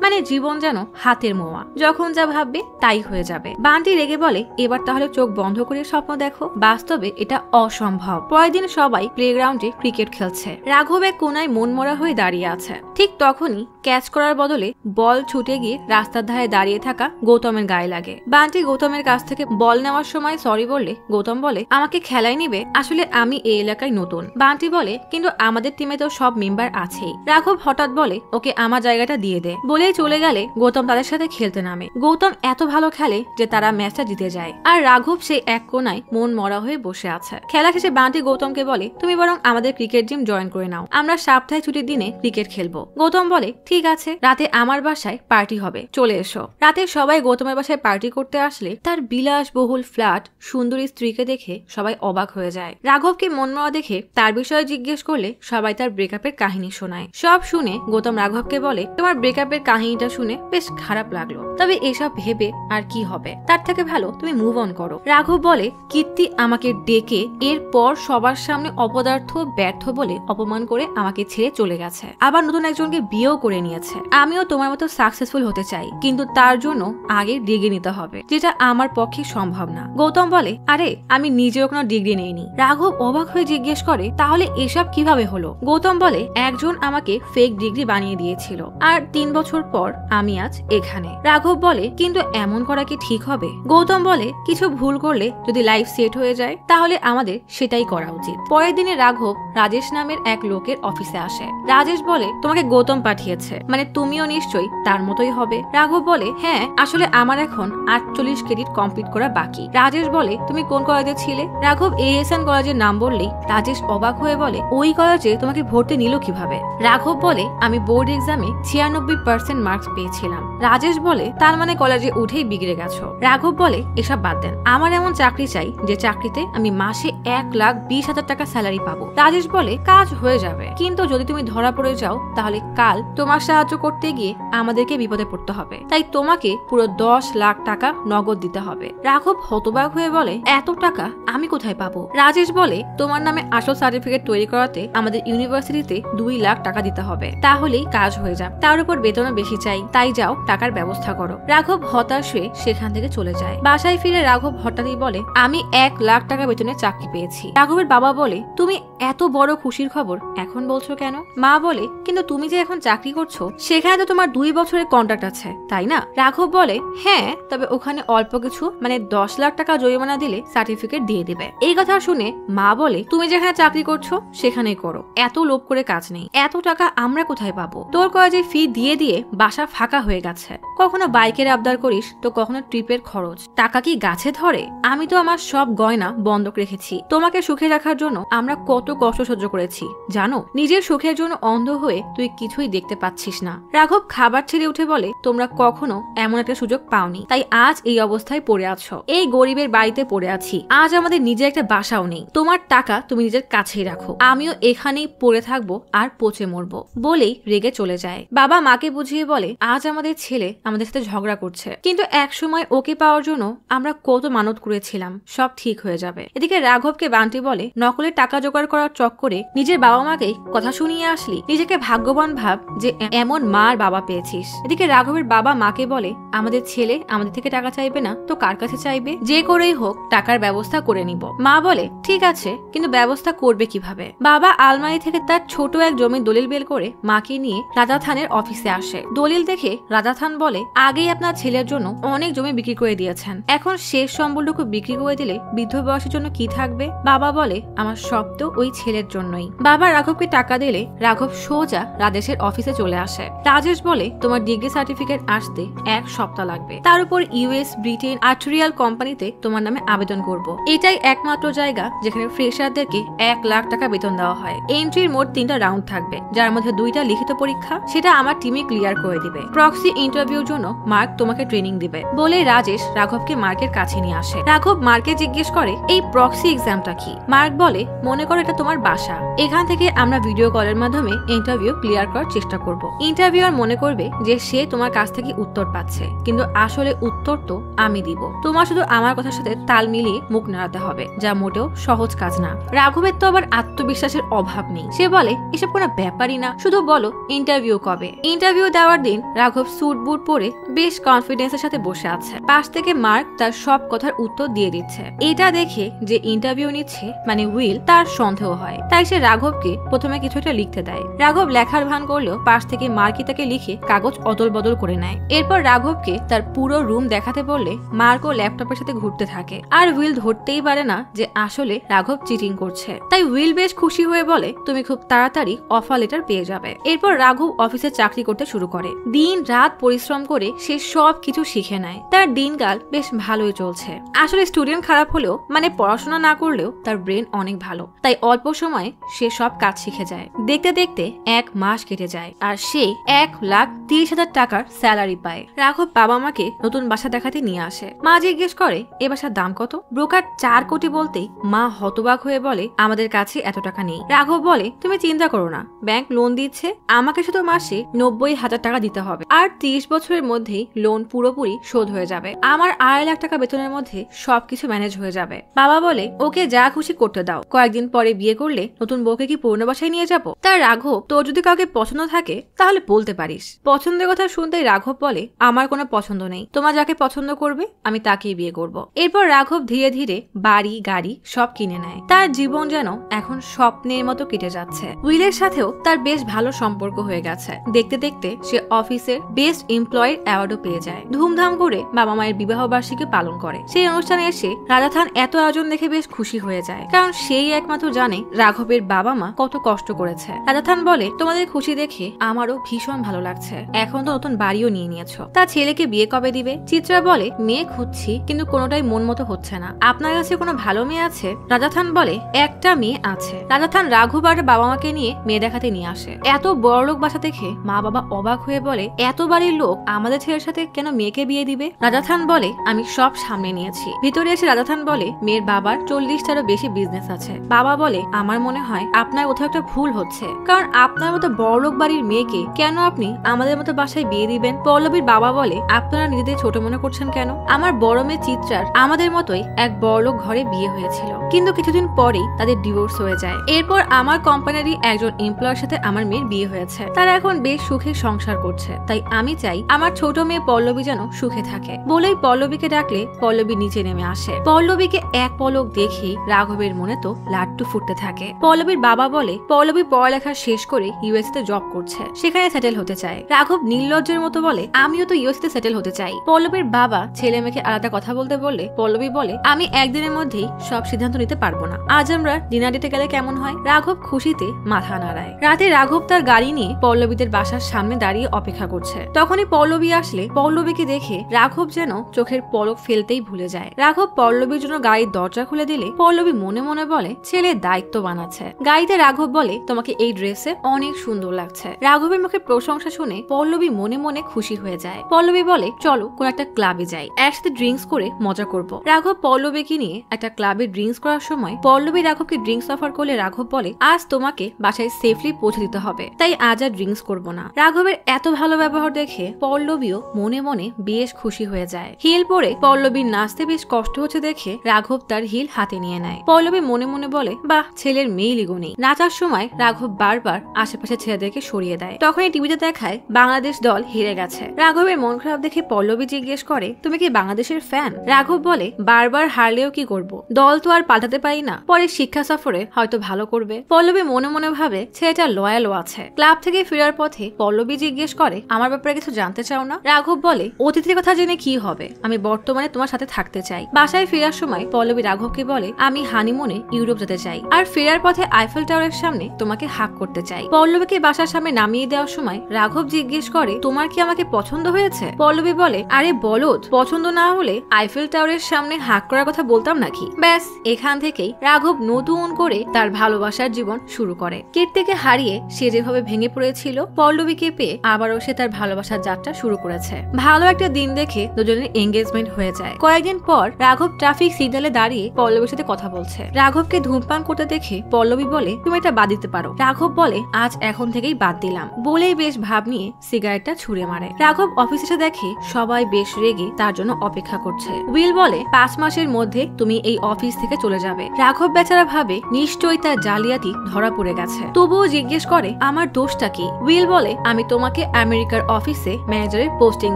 মানে জীবন যেন হাতের মোয়া, যখন যা ভাববে তাই হয়ে যাবে। বান্টি রেগে বলে, এবার তাহলে চোখ বন্ধ করে স্বপ্ন দেখো, বাস্তবে এটা অসম্ভব। পরের দিন সবাই প্লেগ্রাউন্ডে ক্রিকেট খেলছে। রাঘব এক কোনায় মনমরা হয়ে দাঁড়িয়ে আছে। ঠিক তখনই ক্যাচ করার বদলে বল ছুটে গিয়ে রাস্তার ধারে দাঁড়িয়ে থাকা গৌতমের গায়ে লাগে। বান্টি গৌতমের কাছ থেকে বল নেওয়ার সময় সরি বললে গৌতম বলে, আমাকে খেলায় নিবে? আসলে আমি এই এলাকায় নতুন। বান্টি বলে, কিন্তু আমাদের টিমে তো সব মেম্বার আছেই। রাঘব হঠাৎ বলে, ওকে আমার জায়গাটা দিয়ে দে। বলেই চলে গেলে গৌতম তাদের সাথে খেলতে নামে। গৌতম এত ভালো খেলে যে তারা ম্যাচটা জিতে যায়, আর রাঘব সেই এক কোনায় মন মরা হয়ে বসে আছে। খেলা শেষে বান্টি গৌতমকে বলে, তুমি বরং আমাদের ক্রিকেট জিম জয়েন করে নাও, আমরা সপ্তাহে ছুটির দিনে ক্রিকেট খেলবো। গৌতম বলে, ঠিক আছে, রাতে আমার বাসায় পার্টি হবে, চলে এসো। রাতে সবাই গৌতমের বাসায় পার্টি করতে আসলে তার বিলাসবহুল ফ্ল্যাট, সুন্দরী স্ত্রীকে দেখে সবাই অবাক হয়ে যায়। রাঘবকে মনমরা দেখে তার বিষয়ে জিজ্ঞেস করলে সবাই তার ব্রেকআপের কাহিনী শোনায়। সব শুনে গৌতম রাঘবকে বলে, তোমার ব্রেকআপের কাহিনীটা শুনে বেশ খারাপ লাগলো, তবে এসব ভেবে আর কি হবে, তার থেকে ভালো তুমি মুভ অন করো। রাঘব বলে, কীর্তি আমাকে ডেকে এরপর সবার সামনে অপদার্থ ব্যর্থ বলে অপমান করে আমাকে ছেড়ে চলে গেছে, আবার নতুন একজনকে বিয়েও করে নিয়েছে। আমিও তোমার মতো সাকসেসফুল হতে চাই, কিন্তু তার জন্য আগে ডিগ্রি নিতে হবে, যেটা আমার পক্ষে সম্ভব না। গৌতম বলে, আরে আমি নিজেও কোনো ডিগ্রি নেইনি। রাঘব অবাক হয়ে জিজ্ঞেস করে, তাহলে এসব কিভাবে হলো? গৌতম বলে, একজন আমাকে ফেক ডিগ্রি বানিয়ে দিয়েছিল, আর 3 বছর পর আমি আজ এখানে। রাঘব বলে, কিন্তু এমন করা কি ঠিক হবে? গৌতম বলে, কিছু ভুল করলে যদি লাইফ সেট হয়ে যায় তাহলে আমাদের সেটাই করা উচিত। পরের দিনে রাঘব রাজেশ নামের এক লোকের অফিসে আসে। রাজেশ বলে, তোমাকে গৌতম পাঠিয়েছে, মানে তুমিও নিশ্চয়ই তার মতোই হবে। রাঘব বলে, হ্যাঁ, আসলে আমার এখন 48 ক্রেডিট কমপ্লিট করা বাকি। রাজেশ বলে, তুমি কোন কলেজে ছিলে? রাঘব ASN কলেজের নাম বললেই রাজেশ অবাক হয়ে বলে, ওই কলেজে তোমাকে ভর্তি নিল কিভাবে? রাঘব বলে, আমি বোর্ড এক্সামে 96% মার্কস পেয়েছিলাম। রাজেশ বলে, তার মানে কলেজে উঠেই বিগড়ে গেছো। রাঘব বলে, এসব বাদ দেন, আমার এমন চাকরি চাই যে চাকরিতে আমি মাসে 1,20,000 টাকা স্যালারি পাবো। রাজেশ বলে, কাজ হয়ে যাবে, কিন্তু যদি তুমি ধরা পড়ে যাও তাহলে কাল তোমার সাহায্য করতে গিয়ে আমাদেরকে বিপদে পড়তে হবে, তাই তোমাকে পুরো 10 লাখ টাকা নগদ দিতে হবে। রাঘব হতবাক হয়ে বলে, এত টাকা আমি কোথায় পাবো? রাজেশ বলে, তোমার নামে আসল সার্টিফিকেট তৈরি করাতে আমাদের ইউনিভার্সিটিতে 2 লাখ টাকা দিতে হবে, তাহলেই কাজ হয়ে যাবে, তার উপর বেতনও বেশি চাই, তাই যাও টাকার ব্যবস্থা করো। রাঘব হতাশ হয়ে সেখান থেকে চলে যায়। বাসায় ফিরে রাঘব হঠাৎই বলে, আমি 1 লাখ টাকা বেতনে চাকরি পেয়েছি। রাঘবের বাবা বলে, তুমি এত বড় খুশির খবর এখন বলছো কেন? মা বলে, কিন্তু তুমি যে এখন চাকরি করছো সেখানে তো তোমার 2 বছরের কন্ট্রাক্ট আছে, তাই না? রাঘব বলে, হ্যাঁ, তবে ওখানে অল্প কিছু, মানে 10 লাখ টাকা জরিমানা দিলে সার্টিফিকেট দিয়ে দিবে। এই কথা শুনে মা বলে, তুমি যেখানে চাকরি করছো সেখানেই করো, এত লোভ করে কাজ নেই, এত টাকা আমরা কোথায় পাবো? তোর কলেজে ফি দিয়ে দিয়ে বাসা ফাঁকা হয়ে গেছে, কখনো বাইকের আবদার করিস তো কখনো ট্রিপের খরচ, টাকা কি গাছে ধরে? আমি তো আমার সব গয়না বন্ধক রেখেছি, তোমাকে সুখে রাখার জন্য আমরা কত কষ্ট সহ্য করেছি জানো? নিজের সুখের জন্য অন্ধ হয়ে তুই কিছুই দেখতে পাচ্ছিস না। রাঘব খাবার ছেড়ে উঠে বলে, তোমরা কখনো এমন একটা সুযোগ পাওনি, তাই আজ এই অবস্থায় পড়ে আছো, এই গরিবের বাড়িতে পড়ে আছি, আজ আমাদের নিজের একটা বাসাও নেই, তোমার টাকা তুমি নিজের কাছেই রাখো, আমিও এখানেই পড়ে থাকবো আর পচে মরবো। বলেই রেগে চলে যায়। বাবা মাকে বুঝিয়ে বলে, আজ আমাদের ছেলে আমাদের সাথে ঝগড়া করছে, কিন্তু এক সময় ওকে পাওয়ার জন্য আমরা কত মানত করেছিলাম, সব ঠিক হয়ে যাবে। এদিকে রাঘবকে বান্টি বলে, নকলের টাকা জোগাড় করার চক্করে নিজের বাবা মাকেই কথা শুনিয়ে আসলি, নিজেকে ভাগ্যবান ভাব যে এমন মার বাবা পেয়েছিস। এদিকে রাঘবের বাবা মাকে বলে, আমাদের ছেলে আমাদের থেকে টাকা চাইবে না তো কার কাছে চাইবে? যে করেই হোক টাকার ব্যবস্থা করে নিব। মা বলে, ঠিক আছে, কিন্তু ব্যবস্থা করবে কিভাবে? বাবা আলমারি থেকে তার ছোট এক জমির দলিল বের করে মাকে নিয়ে রাজা থানের অফিসে আসে। দলিল দেখে রাজা থান বলে, আগেই আপনার ছেলের জন্য অনেক জমি বিক্রি করে দিয়েছেন, এখন শেষ সম্বলটুকু বিক্রি করে দিলে বৃদ্ধ বয়সের জন্য কি থাকবে? বাবা বলে, আমার সব তো ওই ছেলের জন্যই। বাবা রাঘবকে টাকা দিলে রাঘব সোজা রাজেশের অফিসে চলে আসে। রাজেশ বলে, তোমার ডিগ্রি সার্টিফিকেট আসতে 1 সপ্তাহ লাগবে, তার উপর US, ব্রিটেন, আর্টেরিয়াল কোম্পানিতে তোমার নামে আবেদন করব। এটাই একমাত্র জায়গা যেখানে ফ্রেশারদেরকে 1 লাখ টাকা বেতন দেওয়া হয়। এন্ট্রির মোট 3টা রাউন্ড থাকবে, যার মধ্যে 2টা লিখিত পরীক্ষা, সেটা আমার টিমে ক্লিয়ার ক্লিয়ার করে দিবে। প্রক্সি ইন্টারভিউর জন্য মার্ক তোমাকে ট্রেনিং দিবে বলে রাজেশ রাঘবকে মার্কের কাছে নিয়ে আসে। রাঘব মার্ককে জিজ্ঞেস করে এই প্রক্সি এক্সামটা কি। মার্ক বলে মনে করো এটা তোমার বাসা, এখান থেকে আমরা ভিডিও কলের মাধ্যমে ইন্টারভিউ ক্লিয়ার করার চেষ্টা করব। ইন্টারভিউয়ার মনে করবে যে সে তোমার কাছ থেকে উত্তর পাচ্ছে, কিন্তু আসলে উত্তর তো আমি দিব। তোমার শুধু আমার কথার সাথে তাল মিলিয়ে মুখ নাড়াতে হবে, যা মোটেও সহজ কাজ না। রাঘবের তো আবার আত্মবিশ্বাসের অভাব নেই। সে বলে এসব কোনো ব্যাপারই না, শুধু বলো ইন্টারভিউ কবে। ইন্টারভিউ দেওয়ার দিন রাঘব স্যুট বুট পরে বেশ কনফিডেন্সের সাথে বসে আছে। পাশ থেকে মার্ক তার সব কথার উত্তর দিয়ে দিচ্ছে। এটা দেখে যে ইন্টারভিউ নিচ্ছে মানে উইল, তার সন্দেহ হয়। তাই সে রাঘবকে প্রথমে কিছু একটা লিখতে দেয়। রাঘব লেখার ভান করলেও পাশ থেকে মার্কই তাকে লিখে কাগজ অদল বদল করে নেয়। এরপর রাঘবকে তার পুরো রুম দেখাতে বললে মার্ক ও ল্যাপটপের সাথে ঘুরতে থাকে। আর উইল ধরতেই পারে না যে আসলে রাঘব চিটিং করছে। তাই উইল বেশ খুশি হয়ে বলে তুমি খুব তাড়াতাড়ি অফার লেটার পেয়ে যাবে। এরপর রাঘব অফিসে চাকরি করতে শুরু করে। দিন রাত পরিশ্রম করে সে সব কিছু শিখে নেয়। তার দিনকাল বেশ ভালোই চলছে। আসলে স্টুডেন্ট খারাপ হলেও মানে পড়াশোনা না করলেও তার ব্রেন অনেক ভালো, তাই অল্প সময়ে সে সব কাজ শিখে যায়। দেখতে দেখতে 1 মাস কেটে যায় আর সে 1,30,000 টাকার স্যালারি পায়। রাঘব বাবা মাকে নতুন বাসা দেখাতে নিয়ে আসে। মা জিজ্ঞেস করে এ বাসার দাম কত। ব্রোকার 4 কোটি বলতেই মা হতবাক হয়ে বলে আমাদের কাছে এত টাকা নেই। রাঘব বলে তুমি চিন্তা করো না, ব্যাংক লোন দিচ্ছে, আমাকে শুধু মাসে 90,000 টাকা দিতে হবে আর 30 বছরের মধ্যেই লোন পুরোপুরি শোধ হয়ে যাবে। আমার 2.5 লাখ টাকা বেতনের মধ্যে সবকিছু ম্যানেজ হয়ে যাবে। বাবা বলে ওকে যা খুশি করতে দাও, কয়েকদিন পরে বিয়ে করলে নতুন বউকে কি পুরনো বাসায় নিয়ে যাবো। তার রাঘব তোর যদি কাউকে পছন্দ থাকে তাহলে বলতে পারিস। পছন্দের কথা শুনতেই রাঘব বলে আমার কোনো পছন্দ নেই, তোমার যাকে পছন্দ করবে আমি তাকেই বিয়ে করব। এরপর রাঘব ধীরে ধীরে বাড়ি গাড়ি সব কিনে নেয়। তার জীবন যেন এখন স্বপ্নের মতো কেটে যাচ্ছে। উইলের সাথেও তার বেশ ভালো সম্পর্ক হয়ে গেছে। দেখতে দেখতে সে অফিসের বেস্ট এমপ্লয়ির অ্যাওয়ার্ডও পেয়ে যায়। ধুমধাম করে বাবা মায়ের বিবাহ বার্ষিকী পালন করে। সেই অনুষ্ঠানে এসে রাজা খান এত আয়োজন দেখে বেশ খুশি হয়ে যায়, কারণ সেই একমাত্র জানে রাঘবের বাবা মা কত কষ্ট করেছে। রাজা খান বলে তোমাদের খুশি দেখে আমারও ভীষণ ভালো লাগছে, এখন তো নতুন বাড়িও নিয়ে নিয়েছো, তার ছেলেকে বিয়ে কবে দিবে। চিত্রা বলে মেয়ে খুঁজছি কিন্তু কোনোটাই মন মতো হচ্ছে না, আপনার কাছে কোনো ভালো মেয়ে আছে। রাজা খান বলে একটা মেয়ে আছে। রাজা খান রাঘব আর বাবা মাকে নিয়ে মেয়ে দেখাতে নিয়ে আসে। এত বড় লোক বাসা দেখে মা বাবা অবাক হয়ে বলে এত বাড়ির লোক আমাদের ছেলের সাথে কেন মেয়েকে বিয়ে দিবে। রাজা খান বলে আমি সব সামনে নিয়েছি। ভিতরে এসে রাজা খান বলে মেয়ের বাবার 40টারও বেশি বিজনেস আছে। বাবা বলে আমার মনে হয় আপনার কোথাও একটা ভুল হচ্ছে, কারণ আপনার মতো বড়লোক বাড়ির মেয়েকে কেন আপনি আমাদের মতো বাসায় বিয়ে দিবেন। পল্লবীর বাবা বলে আপনারা নিজেদের ছোট মনে করছেন কেন, আমার বড় মেয়ে চিত্রার আমাদের মতোই এক বড়লোক ঘরে বিয়ে হয়েছিল, কিন্তু কিছুদিন পরেই তাদের ডিভোর্স হয়ে যায়। এরপর আমার কোম্পানিরই একজন এমপ্লয়ের সাথে আমার মেয়ের বিয়ে হয়েছে, তারা এখন বেশ সুখে সংসার করছে। তাই আমি চাই আমার ছোট মেয়ে পল্লবী যেন সুখে থাকে। বলেই পল্লবীকে ডাকলে পল্লবী নিচে নেমে আসে। পল্লবীকে এক পলক দেখে রাঘবের মনে তো লাড্ডু ফুটতে থাকে। পল্লবীর বাবা বলে পল্লবী পড়ালেখা শেষ করে ইউএসএ তে জব করছে, সেখানে সেটেল হতে চায়। রাঘব নির্লজ্জের মতো বলে আমিও তো ইউএসএ তে সেটেল হতে চাই। পল্লবীর বাবা ছেলে মেয়েকে আলাদা কথা বলতে বললে পল্লবী বলে আমি একদিনের মধ্যেই সব সিদ্ধান্ত নিতে পারবো না, আজ আমরা ডিনার ডেটে গেলে কেমন হয়। রাঘব খুশিতে মাথা নাড়ায়। রাতে রাঘব তার গাড়ি নিয়ে পল্লবীদের বাসার সামনে দাঁড়িয়ে অপেক্ষা করছে। তখনই পল্লবী আসলে পল্লবীকে দেখে রাঘব যেন চোখের পলক ফেলতেই ভুলে যায়। রাঘব পল্লবীর জন্য গাড়ির দরজা খুলে দিলে পল্লবী মনে মনে বলে ছেলে দায়িত্ব বানাচ্ছে। গাড়িতে রাঘব বলে তোমাকে এই ড্রেসে অনেক সুন্দর লাগছে। রাঘবের মুখে প্রশংসা শুনে পল্লবী মনে মনে খুশি হয়ে যায়। পল্লবী বলে চলো কোন একটা ক্লাবে যাই, একসাথে ড্রিঙ্কস করে মজা করব। রাঘব পল্লবীকে নিয়ে একটা ক্লাবে ড্রিঙ্কস করার সময় পল্লবী রাঘবকে ড্রিঙ্কস অফার করলে রাঘব বলে আজ তোমাকে বাসায় সেফলি পৌঁছে দিতে হবে, তাই আজ আর ড্রিঙ্কস করবো না। রাঘবের এত ভালো ব্যবহার দেখে পল্লবীও মনে মনে বেশ খুশি হয়ে যায়। হিল পরে পল্লবীর নাচতে বেশ কষ্ট হচ্ছে দেখে রাঘব তার হিল হাতে নিয়ে নেয়। পল্লবী মনে মনে বলে বাহ ছেলের মেইলি গুণী। নাচার সময় রাঘব বারবার আশেপাশে ছেলেদেরকে সরিয়ে দেয়। তখনই টিভিতে দেখায় বাংলাদেশ দল হেরে গেছে। রাঘবের মন খারাপ দেখে পল্লবী জিজ্ঞেস করে তুমি কি বাংলাদেশের ফ্যান। রাঘব বলে বারবার হারলেও কি করব, দল তো আর পাল্টাতে পারি না, পরে শিক্ষা সফরে হয়তো ভালো করবে। পল্লবী মনে মনে ভাবে ছেলেটা লয়ালও আছে। ক্লাব থেকে ফেরার পথে পল্লবী জিজ্ঞেস করে আমার ব্যাপারে কিছু জানতে চাও না। রাঘব বলে অতিথির কথা জেনে কি হবে, আমি বর্তমানে তোমার সাথে থাকতে চাই। বাসায় ফেরার সময় পল্লবী রাঘবকে বলে আমি হানিমুনে ইউরোপ যেতে চাই, আর ফেরার পথে আইফেল টাওয়ারের সামনে তোমাকে হাক করতে চাই। পল্লবীকে বাসার সামনে নামিয়ে দেওয়ার সময় রাঘব জিজ্ঞেস করে তোমার কি আমাকে পছন্দ হয়েছে। পল্লবী বলে আরে বলদ, পছন্দ না হলে আইফেল টাওয়ারের সামনে হাক করার কথা বলতাম নাকি। ব্যাস এখান থেকেই রাঘব নতুন করে তার ভালোবাসার জীবন শুরু করে। কীর্তিকে হারিয়ে সে যেভাবে ভেঙে পড়েছিল পল্লবীকে পেয়ে দিয়ে আবারও সে তার ভালোবাসার যাত্রা শুরু করেছে। ভালো একটা দিন দেখে দুজনের এঙ্গেজমেন্ট হয়ে যায়। কয়েকদিন পর রাঘব ট্রাফিক সিগন্যালে দাঁড়িয়ে পল্লবীর সাথে কথা বলছে। রাঘবকে ধূমপান করতে দেখে পল্লবী বলে, তুমি এটা বাদ দিতে পারো। রাঘব বলে, আজ এখন থেকেই বাদ দিলাম। বলেই বেশ ভাব নিয়ে সিগারেটটা ছুঁড়ে মারে। রাঘব অফিসে এসে দেখে সবাই বেশ রেগে তার জন্য অপেক্ষা করছে। উইল বলে, 5 মাসের মধ্যে তুমি এই অফিস থেকে চলে যাবে। রাঘব বেচারা ভাবে নিশ্চয়ই তার জালিয়াতি ধরা পড়ে গেছে, তবুও জিজ্ঞেস করে, আমার দোষটা কি? উইল বলে, আমি তোমাকে আমেরিকার অফিসে ম্যানেজারের পোস্টিং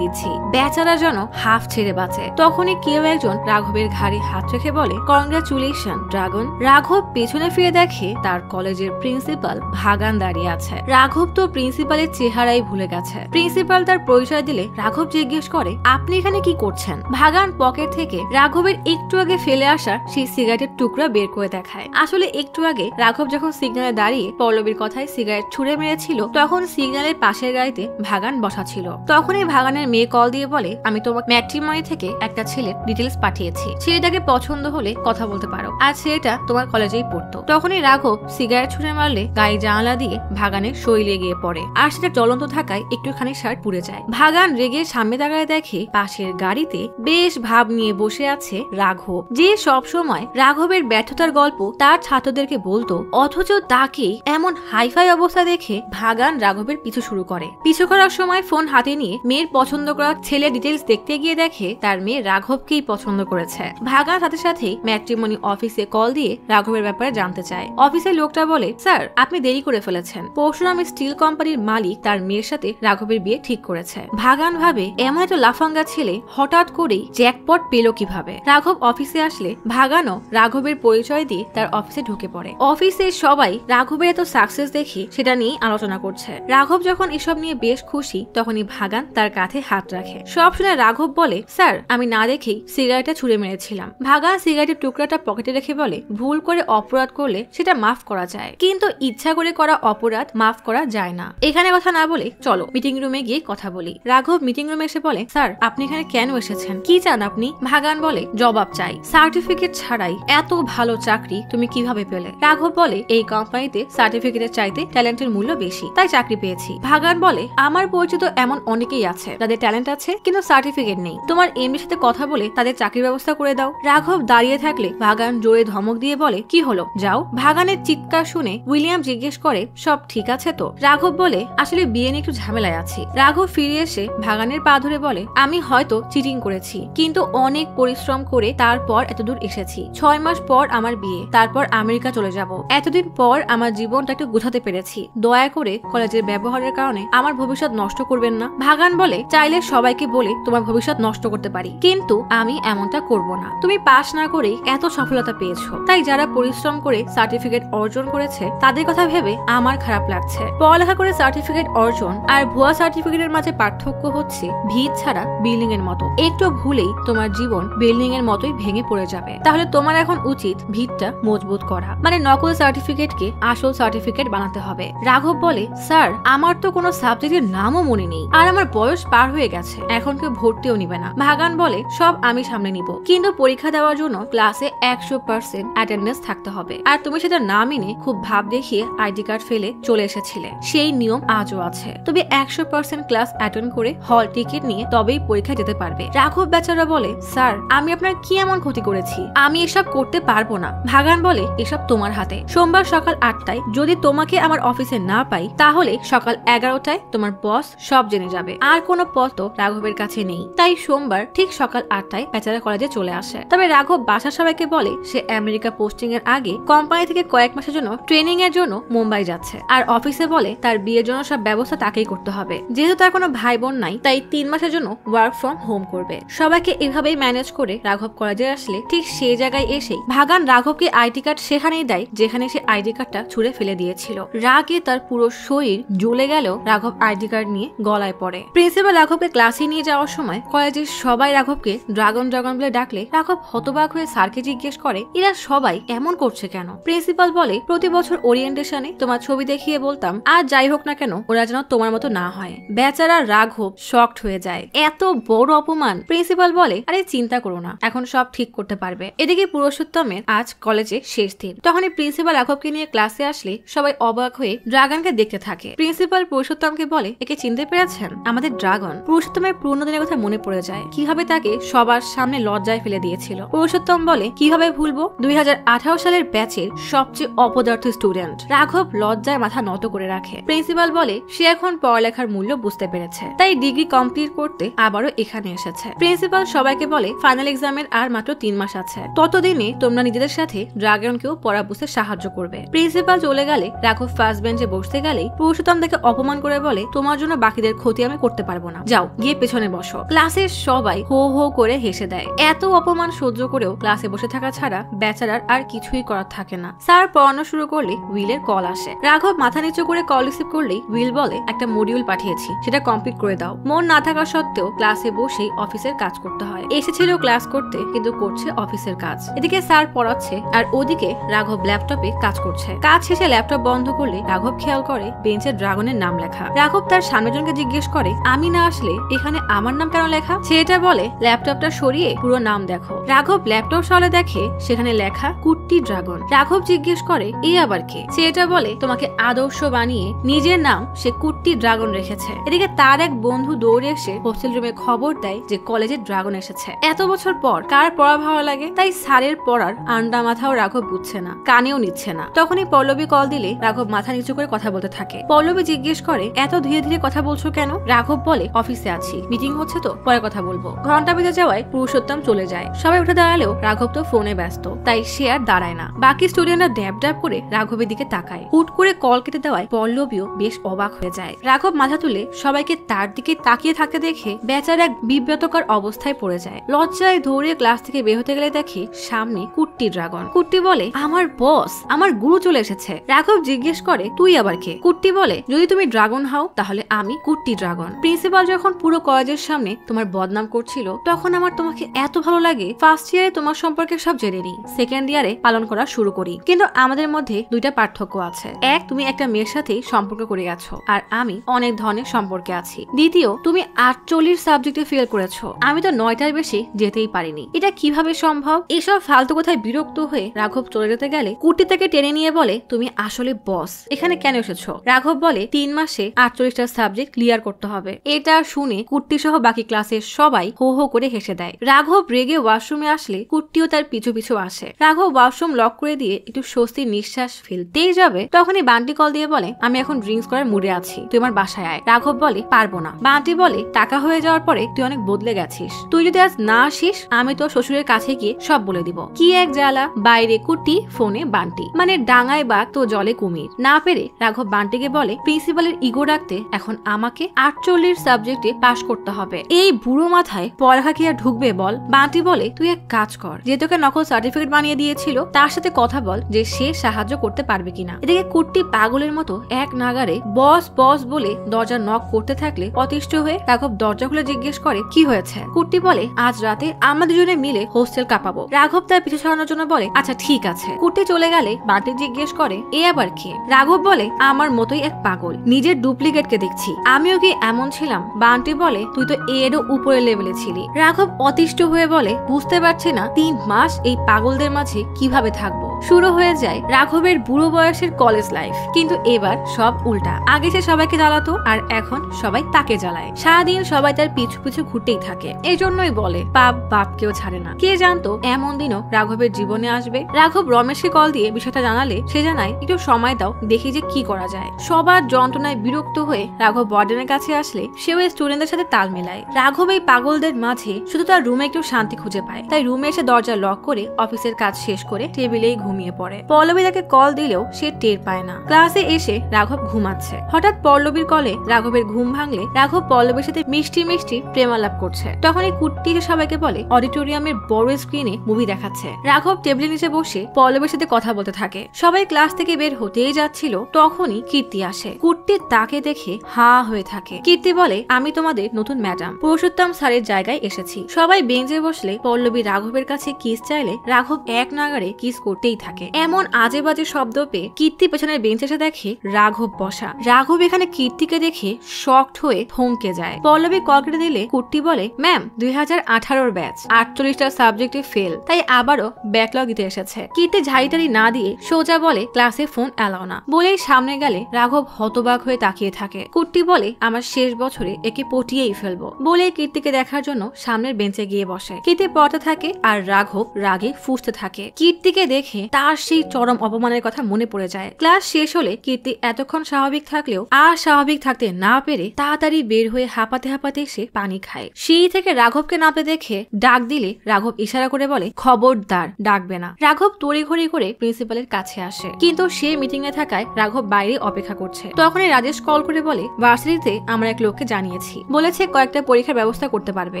দিচ্ছি। বেচারা যেন হাফ ছেড়ে বাঁচে। তখনই কেউ একজন রাঘবের ঘাড়ে হাত রেখে বলে, কংগ্রাচুলেশন ড্রাগন। রাঘব পেছনে ফিরে দেখে তার কলেজের প্রিন্সিপাল ভাগান দাঁড়িয়ে আছে। রাঘব তো প্রিন্সিপালের চেহারাই ভুলে গেছে। প্রিন্সিপাল তার পরিচয় দিলে রাঘব জিজ্ঞেস করে, আপনি এখানে কি করছেন? ভাগান পকেট থেকে রাঘবের একটু আগে ফেলে আসা সেই সিগারেটের টুকরা বের করে দেখায়। আসলে একটু আগে রাঘব যখন সিগন্যালে দাঁড়িয়ে পল্লবীর কথায় সিগারেট ছুঁড়ে মেরেছিল, তখন সিগন্যালের পাশের গাড়িতে ভাগান বসা ছিল। তখনই ভাগানের মেয়ে কল দিয়ে বলে, আমি তোমার ম্যাট্রিমনি থেকে একটা ছেলের ডিটেলস পাঠিয়েছি, ছেলেটাকে পছন্দ হলে কথা বলতে পারো। আর ছেলেটা তোমার কলেজেই পড়তো। তখনই রাঘব সিগারেট ছুঁড়ে মারলে গায়ে জানালা দিয়ে ভাগানের শরীরে গিয়ে পড়ে, আর সেটা জ্বলন্ত থাকায় একটুখানি শার্ট পুড়ে যায়। ভাগান রেগে সামনে তাকায় দেখে পাশের গাড়িতে বেশ ভাব নিয়ে বসে আছে রাঘব, যে সব সময় রাঘবের ব্যর্থতার গল্প তার ছাত্রদেরকে বলতো, অথচ তাকে এমন হাইফাই অবস্থা দেখে ভাগান রাঘবের পিছু শুরু করে। পিছু করার সময় ফোন হাতে নিয়ে মেয়ের পছন্দ করা ছেলে ডিটেলস দেখতে গিয়ে দেখে তার মেয়ে রাঘবকেই পছন্দ করেছে। ভাগান সাথে সাথেই ম্যাট্রিমনি অফিসে কল দিয়ে রাঘবের ব্যাপারে জানতে চায়। অফিসের লোকটা বলে, স্যার আপনি দেরি করে ফেলেছেন। পরশুরাম স্টিল কোম্পানির মালিক তার মেয়ের সাথে রাঘবের বিয়ে ঠিক করেছে। ভাগান ভাবে এমন একটা লাফাঙ্গা ছেলে হঠাৎ করেই জ্যাকপট পেল কিভাবে। রাঘব অফিসে আসলে ভাগানও রাঘবের পরিচয় দিয়ে তার অফিসে ঢুকে পড়ে। অফিসে সবাই রাঘবের এত সাকসেস দেখে সেটা নিয়ে আলোচনা করছে। রাঘব যখন এসব নিয়ে বেশ খুশি, তখনই ভাগান তার কাঁধে হাত রাখে। সব শুনে রাঘব বলে, স্যার আমি না দেখেই সিগারেটটা ছুঁড়ে মেরেছিলাম। ভাগান সিগারেটের টুকরাটা পকেটে রেখে বলে, ভুল করে অপরাধ করলে সেটা মাফ করা যায়, কিন্তু ইচ্ছা করে করা অপরাধ মাফ করা যায় না। এখানে কথা না বলে চলো মিটিং রুমে গিয়ে কথা বলি। রাঘব মিটিং রুমে এসে বলে, স্যার আপনি এখানে কেন এসেছেন? কি চান আপনি? ভাগান বলে, জবাব চাই। সার্টিফিকেট ছাড়াই এত ভালো চাকরি তুমি কিভাবে পেলে? রাঘব বলে, এই কোম্পানিতে সার্টিফিকেটের চাইতে ট্যালেন্টের মূল্য বেশি, তাই চাকরি পেয়েছি। ভাগান বলে, আমার পরিচিত এমন অনেকেই আছে যাদের ট্যালেন্ট আছে কিন্তু সার্টিফিকেট নেই। তোমার এমডির সাথে কথা বলে তাদের চাকরির ব্যবস্থা করে দাও। রাঘব দাঁড়িয়ে থাকলে ভাগান জোরে ধমক দিয়ে বলে, কি হলো যাও। ভাগানের চিৎকার শুনে উইলিয়াম জিজ্ঞেস করে, সব ঠিক আছে তো? রাঘব বলে, আসলে বিয়ে নিয়ে একটু ঝামেলায় আছি। রাঘব ফিরে এসে ভাগানের পা ধরে বলে, আমি হয়তো চিটিং করেছি, কিন্তু অনেক পরিশ্রম করে তারপর এতদূর এসেছি। 6 মাস পর আমার বিয়ে, তারপর আমেরিকা চলে যাব। এতদিন পর আমার জীবনটা একটু গোছাতে পেরেছি। দয়া করে কলেজের ব্যবহারের কারণে আমার ভবিষ্যৎ নষ্ট করবেন না। ভাগান বলে, চাইলে সবাইকে বলে তোমার ভবিষ্যৎ নষ্ট করতে পারি, কিন্তু আমি এমনটা করব না। তুমি পাশ না করেই এত সফলতা পেয়েছো, তাই যারা পরিশ্রম করে সার্টিফিকেট অর্জন করেছে তাদের কথা ভেবে আমার খারাপ লাগছে। পড়ালেখা করে সার্টিফিকেট অর্জন আর ভুয়া সার্টিফিকেটের মাঝে পার্থক্য হচ্ছে ভিত ছাড়া বিল্ডিং এর মতো। একটু ভুলেই তোমার জীবন বিল্ডিং এর মতোই ভেঙে পড়ে যাবে। তাহলে তোমার এখন উচিত ভিতটা মজবুত করা, মানে নকল সার্টিফিকেটকে আসল সার্টিফিকেট বানাতে হবে। রাঘব বলে, স্যার আমার তো কোনো সাবজেক্টের নামও মনে নেই, আর আমার বয়স পার হয়ে গেছে, এখন কেউ ভর্তিও নিবে না। ভাগান বলে, সব আমি সামনে নিব, কিন্তু পরীক্ষা দেওয়ার জন্য ক্লাসে 100% অ্যাটেন্ডেন্স থাকতে হবে। আর তুমি সেটা না মেনে খুব ভাব দেখিয়ে আইডি কার্ড ফেলে চলে এসেছিলে, সেই নিয়ম আজও আছে। তবে 100% ক্লাস অ্যাটেন্ড করে হল টিকিট নিয়ে তবেই পরীক্ষা যেতে পারবে। রাঘব বেচারা বলে, স্যার আমি আপনার কি এমন ক্ষতি করেছি? আমি এসব করতে পারবো না। ভাগান বলে, এসব তোমার হাতে। সোমবার সকাল 8টায় যদি তোমাকে আমার অফিসে না পাই, তাহলে সকাল 11টায় তোমার বস সব জেনে যাবে। আর কোনো পথ তো রাঘবের কাছে নেই। তাই সোমবার ঠিক সকাল 8টায় বেচারা কলেজে চলে আসে। তবে রাঘব বাসার সবাইকে বলে সে আমেরিকা পোস্টিং এর আগে কোম্পানি থেকে কয়েক মাসের জন্য ট্রেনিং এর জন্য মুম্বাই যাচ্ছে। আর অফিসে বলে তার বিয়ের জন্য সব ব্যবস্থা তাকেই করতে হবে। যেহেতু তার কোনো ভাই বোন নাই, তাই 3 মাসের জন্য ওয়ার্ক ফ্রম হোম করবে। সবাইকে এভাবেই ম্যানেজ করে রাঘব কলেজে আসলে ঠিক সেই জায়গায় এসেই ভাগান রাঘবকে আইডি কার্ড সেখানেই দেয় যেখানে সে আইডি কার্ডটা ছুঁড়ে ফেলে দিয়েছিল। রাগে তার পুরো শরীর জ্বলে গেল। রাঘব আইডি কার্ড নিয়ে গলায় পড়ে। প্রিন্সিপাল রাঘবকে ক্লাসে নিয়ে যাওয়ার সময় কলেজের সবাই রাঘবকে ড্রাগন ড্রাগন বলে ডাকলে রাঘব হতবাক হয়ে স্যারকে জিজ্ঞেস করে, এরা সবাই এমন করছে কেন? প্রিন্সিপাল বলে, প্রতি বছর ওরিয়েন্টেশনে তোমার ছবি দেখিয়ে বলতাম, আর যাই হোক না কেন ওরা যেন তোমার মতো না হয়। বেচারা রাঘব শকড হয়ে যায়, এত বড় অপমান। প্রিন্সিপাল বলে, আরে চিন্তা করো না, এখন সব ঠিক করতে পারবে। এদিকে পুরুষোত্তমের আজ কলেজে শেষ দিন। তখনই প্রিন্সিপাল রাঘবকে নিয়ে ক্লাসে আসলে সবাই অবাক হয়ে ড্রাগনকে দেখতে থাকে। প্রিন্সিপাল পুরুষোত্তম পুরুষোত্তমকে বলে, একে চিনতে পেরেছেন? আমাদের ড্রাগন। পুরুষোত্তমের পুরনো দিনের কথা মনে পড়ে যায়, কিভাবে তাকে সবার সামনে লজ্জায় ফেলে দিয়েছিল। পুরুষোত্তম বলে, কিভাবে ভুলবো, 2018 সালের ব্যাচের সবচেয়ে অপদার্থ স্টুডেন্ট। রাঘব লজ্জায় মাথা নত করে রাখে। প্রিন্সিপাল বলে, সে এখন পড়ালেখার মূল্য বুঝতে পেরেছে, তাই ডিগ্রি কমপ্লিট করতে আবারও এখানে এসেছে। প্রিন্সিপাল সবাইকে বলে, ফাইনাল এক্সামের আর মাত্র 3 মাস আছে, ততদিনে তোমরা নিজেদের সাথে ড্রাগনকেও পড়া বুঝতে সাহায্য করবে। প্রিন্সিপাল চলে গেলে রাঘব ফার্স্ট বেঞ্চে বসতে গেলেই পুরুষোত্তম তাকে অপমান করে বলে, তোমার জন্য বাকিদের ক্ষতি আমি করতে পারবো না, যাও গিয়ে পেছনে বসো। ক্লাসের সবাই হো হো করে হেসে দেয়। এত অপমান সহ্য করেও ক্লাসে বসে থাকা ছাড়া বেচারার আর কিছুই করার থাকে না। স্যার পড়ানো শুরু করলে উইলের কল আসে। রাঘব মাথা নিচু করে কল রিসিভ করলেই উইল বলে, একটা মডিউল পাঠিয়েছি, সেটা কমপ্লিট করে দাও। মন না থাকা সত্ত্বেও ক্লাসে বসেই অফিসের কাজ করতে হয়। এসেছিল ক্লাস করতে, কিন্তু করছে অফিসের কাজ। এদিকে স্যার পড়াচ্ছে আর ওদিকে রাঘব ল্যাপটপে কাজ করছে। কাজ শেষে ল্যাপটপ বন্ধ করলে রাঘব খেয়াল করে বেঞ্চে ড্রাগনের নাম লেখা। রাঘব তার সামনের জনকে জিজ্ঞেস করে, আমি না আসলে এখানে আমার নাম কেন লেখা? ছেলেটা বলে, ল্যাপটপটা সরিয়ে পুরো নাম দেখো। রাঘব ল্যাপটপ সরালে দেখে সেখানে লেখা কুট্টি ড্রাগন। রাঘব জিজ্ঞেস করে, এই আবার কে? ছেলেটা বলে, তোমাকে আদর্শ বানিয়ে নিজের নাম সে কুট্টি ড্রাগন রেখেছে। এদিকে তার এক বন্ধু দৌড়ে এসে হোস্টেল রুমে খবর দেয় যে কলেজে ড্রাগন এসেছে। এত বছর পর কার পড়া ভালো লাগে, তাই স্যারের পড়ার আন্ডা মাথাও রাঘব বুঝছে না, কানেও নিচ্ছে না। তখনই পল্লবী কল দিলে রাঘব মাথা নিচু করে কথা বলতে থাকে। পল্লবী জিজ্ঞেস করে, এত ধীরে ধীরে কথা বলছো কেন? রাঘব বলে, অফিসে আছি, মিটিং হচ্ছে তো, পরে কথা বলবো। ঘন্টা বেজে যাওয়ায় পুরুষোত্তম চলে যায়। সবাই উঠে দাঁড়ালেও রাঘব তো ফোনে ব্যস্ত, তাই সে আর দাঁড়ায় না। বাকি স্টুডেন্টরা ড্যাব ড্যাব করে রাঘবের দিকে তাকায়। হুট করে কল কেটে দেওয়ায় পল্লবীও বেশ অবাক হয়ে যায়। রাঘব মাথা তুলে সবাইকে তার দিকে তাকিয়ে থাকতে দেখে বেচার এক বিব্রতকর অবস্থায় পড়ে যায়। লজ্জায় দৌড়ে ক্লাস থেকে বের হতে গেলে দেখে সামনে কুট্টি ড্রাগন। কুট্টি বলে, আমার বস, আমার গুরু চলে এসেছে। রাঘব জিজ্ঞেস করে, তুই আবার কে? কুট্টি বলে, যদি তুমি ড্রাগন হও তাহলে আমি কুট্টি ড্রাগন। প্রিন্সিপাল যখন পুরো কলেজের সামনে তোমার বদনাম করছিল, তখন আমার তোমাকে এত ভালো লাগে, ফার্স্ট ইয়ারে তোমার সম্পর্কে সব জেনে নিই, সেকেন্ড ইয়ারে পালন করা শুরু করি। কিন্তু আমাদের মধ্যে দুইটা পার্থক্য আছে। এক, তুমি একটা মেয়ের সাথে সম্পর্ক করে গেছো, আর আমি অনেক ধরনের সম্পর্কে আছি। দ্বিতীয়, তুমি 48 সাবজেক্টে ফেল করেছো, আমি তো 9টার বেশি যেতেই পারিনি। এটা কিভাবে সম্ভব? এইসব ফালতু কথায় বিরক্ত হয়ে রাঘব চলে যেতে গেলে কুট্টি তাকে টেনে নিয়ে বলে, তুমি আসলে বস, এখানে কেন এসেছো? রাঘব বলে, 3 মাসে 48টা সাবজেক্ট ক্লিয়ার করতে হবে। এটা শুনে কুট্টি সহ বাকি ক্লাসের সবাই হো হো করে হেসে দেয়। রাঘব রেগে ওয়াশরুমে আসলে কুট্টিও তার পিছু পিছু আসে। রাঘব ওয়াশরুম লক করে দিয়ে একটু স্বস্তির নিঃশ্বাস ফেলতেই যাবে, তখনই বান্টি কল দিয়ে বলে, আমি এখন ড্রিঙ্কস করার মুডে আছি, তুই আমার বাসায় আয়। রাঘব বলে, পারবো না। বান্টি বলে, টাকা হয়ে যাওয়ার পরে তুই অনেক বদলে গেছিস, তুই যদি আজ না আসিস আমি তো শ্বশুরের কাছে গিয়ে সব বলে দিব। কি এক জ্বালা। বাইরে কুট্টি, ফোনে বান্টি, মানে ডাঙায় বাঘ তো জলে কুমির। না পেরে রাঘব বান্টিকে বলে, প্রিন্সিপালের ইগো রাখতে এখন আমাকে 48 সাবজেক্টে পাশ করতে হবে। এই বুড়ো মাথায় পড়ালেখা কি আর ঢুকবে বল? বান্টি বলে, তুই এক কাজ কর, যে তোকে নকল সার্টিফিকেট বানিয়ে দিয়েছিল তার সাথে কথা বল যে সে সাহায্য করতে পারবে কিনা। এদিকে কুট্টি পাগলের মতো এক নাগারে বস বস বলে দরজা নক করতে থাকলে অতিষ্ঠ হয়ে রাঘব দরজা খুলে জিজ্ঞেস করে, কি হয়েছে? কুট্টি বলে, আজ রাতে আমরা দুজনে মিলে হোস্টেল কাঁপাবো। রাঘব তার পিছু ছাড়ানোর জন্য বলে, আচ্ছা ঠিক আছে। কুট্টি চলে গেলে বান্টি জিজ্ঞেস করে, এ আবার কে? রাঘব বলে, আমার মতোই এক পাগল, নিজের ডুপ্লিকেটকে দেখছি, আমিও কি এমন ছিলাম? বান্টি বলে, তুই তো এরও উপরে লেভেলে ছিলি। রাঘব অতিষ্ঠ হয়ে বলে, বুঝতে পারছি না 3 মাস এই পাগলদের মাঝে কিভাবে থাকবো। শুরু হয়ে যায় রাঘবের বুড়ো বয়সের কলেজ লাইফ। কিন্তু এবার সব উল্টা। আগে সে সবাইকে জ্বালাতো আর এখন সবাই তাকে জ্বালায়। সারাদিন সবাই তার পিছু পিছু ঘুরতেই থাকে। এই জন্যই বলে, পাপ বাপকেও ছাড়ে না। কে জানতো এমন দিনও রাঘবের জীবনে আসবে। রাঘব রমেশকে কল দিয়ে বিষয়টা জানালে সে জানায়, একটু সময় দাও, দেখি যে কি করা যায়। সবার যন্ত্রণায় বিরক্ত হয়ে রাঘব ওয়ার্ডেনের কাছে আসলে সেও স্টুডেন্টদের সাথে তাল মেলায়। রাঘব এই পাগলদের মাঝে শুধু তার রুমে একটু শান্তি খুঁজে পায়, তাই রুমে এসে দরজা লক করে অফিসের কাজ শেষ করে টেবিলেই ঘুমিয়ে পড়ে। পল্লবী তাকে কল দিলেও সে টের পায় না। ক্লাসে এসে রাঘব ঘুমাচ্ছে। হঠাৎ পল্লবীর কলে রাঘবের ঘুম ভাঙলে রাঘব পল্লবীর সাথে মিষ্টি মিষ্টি প্রেমালাপ করছে। তখনই কুট্টি সবাইকে বলে, অডিটোরিয়ামের বড় স্ক্রিনে মুভি দেখাচ্ছে। রাঘব টেবিলের নিচে বসে পল্লবীর সাথে কথা বলতে থাকে। সবাই ক্লাস থেকে বের হতেই যাচ্ছিল, তখনই কীর্তি আসে। কুট্টি তাকে দেখে হা হয়ে থাকে। কীর্তি বলে, আমি তোমাদের নতুন ম্যাডাম, পুরুষোত্তম স্যারের জায়গায় এসেছি। সবাই বেঞ্চে বসলে পল্লবী রাঘবের কাছে কিস চাইলে রাঘব এক নাগারে কিস করতেই থাকে। এমন আজে বাজে শব্দ পেয়ে কীর্তি পেছনের বেঞ্চে এসে দেখে রাঘব বসা। রাঘব এখানে কীর্তিকে দেখে শকড হয়ে থমকে যায়। পল্লবী কল কেটে দিলে কুট্টি বলে, ম্যাম 2018 ব্যাচ 48টা সাবজেক্টে ফেল, তাই আবারও ব্যাকলগ দিতে এসেছে। কীর্তি ঝাড়িটারি না দিয়ে সোজা বলে ক্লাসে ফোন অ্যালাও না। বলেই সামনে গেলে রাঘব হতবাক হয়ে তাকিয়ে থাকে। কুট্টি বলে, আমার শেষ বছরে একে পটিয়েই ফেলবো। বলে কীর্তিকে দেখার জন্য সামনের বেঞ্চে গিয়ে বসে। কীর্তি পড়তে থাকে আর রাঘব রাগে ফুঁসতে থাকে। কীর্তিকে দেখে তার সেই চরম অপমানের কথা মনে পড়ে যায়। ক্লাস শেষ হলে কীর্তি এতক্ষণ স্বাভাবিক থাকলেও আর স্বাভাবিক থাকতে না পেরে তাড়াতাড়ি বের হয়ে হাঁপাতে হাঁপাতে এসে পানি খায়। সেই থেকে রাঘবকে নামতে দেখে ডাক দিলে রাঘব ইশারা করে বলে, খবরদার ডাকবে না। রাঘব তড়িঘড়ি করে প্রিন্সিপালের কাছে আসে, কিন্তু সে মিটিং এ থাকায় রাঘব বাইরে অপেক্ষা করছে। তখনই রাজেশ কল করে বলে, ভার্সিটিতে আমরা এক লোককে জানিয়েছি, বলেছে কয়েকটা পরীক্ষার ব্যবস্থা করতে পারবে,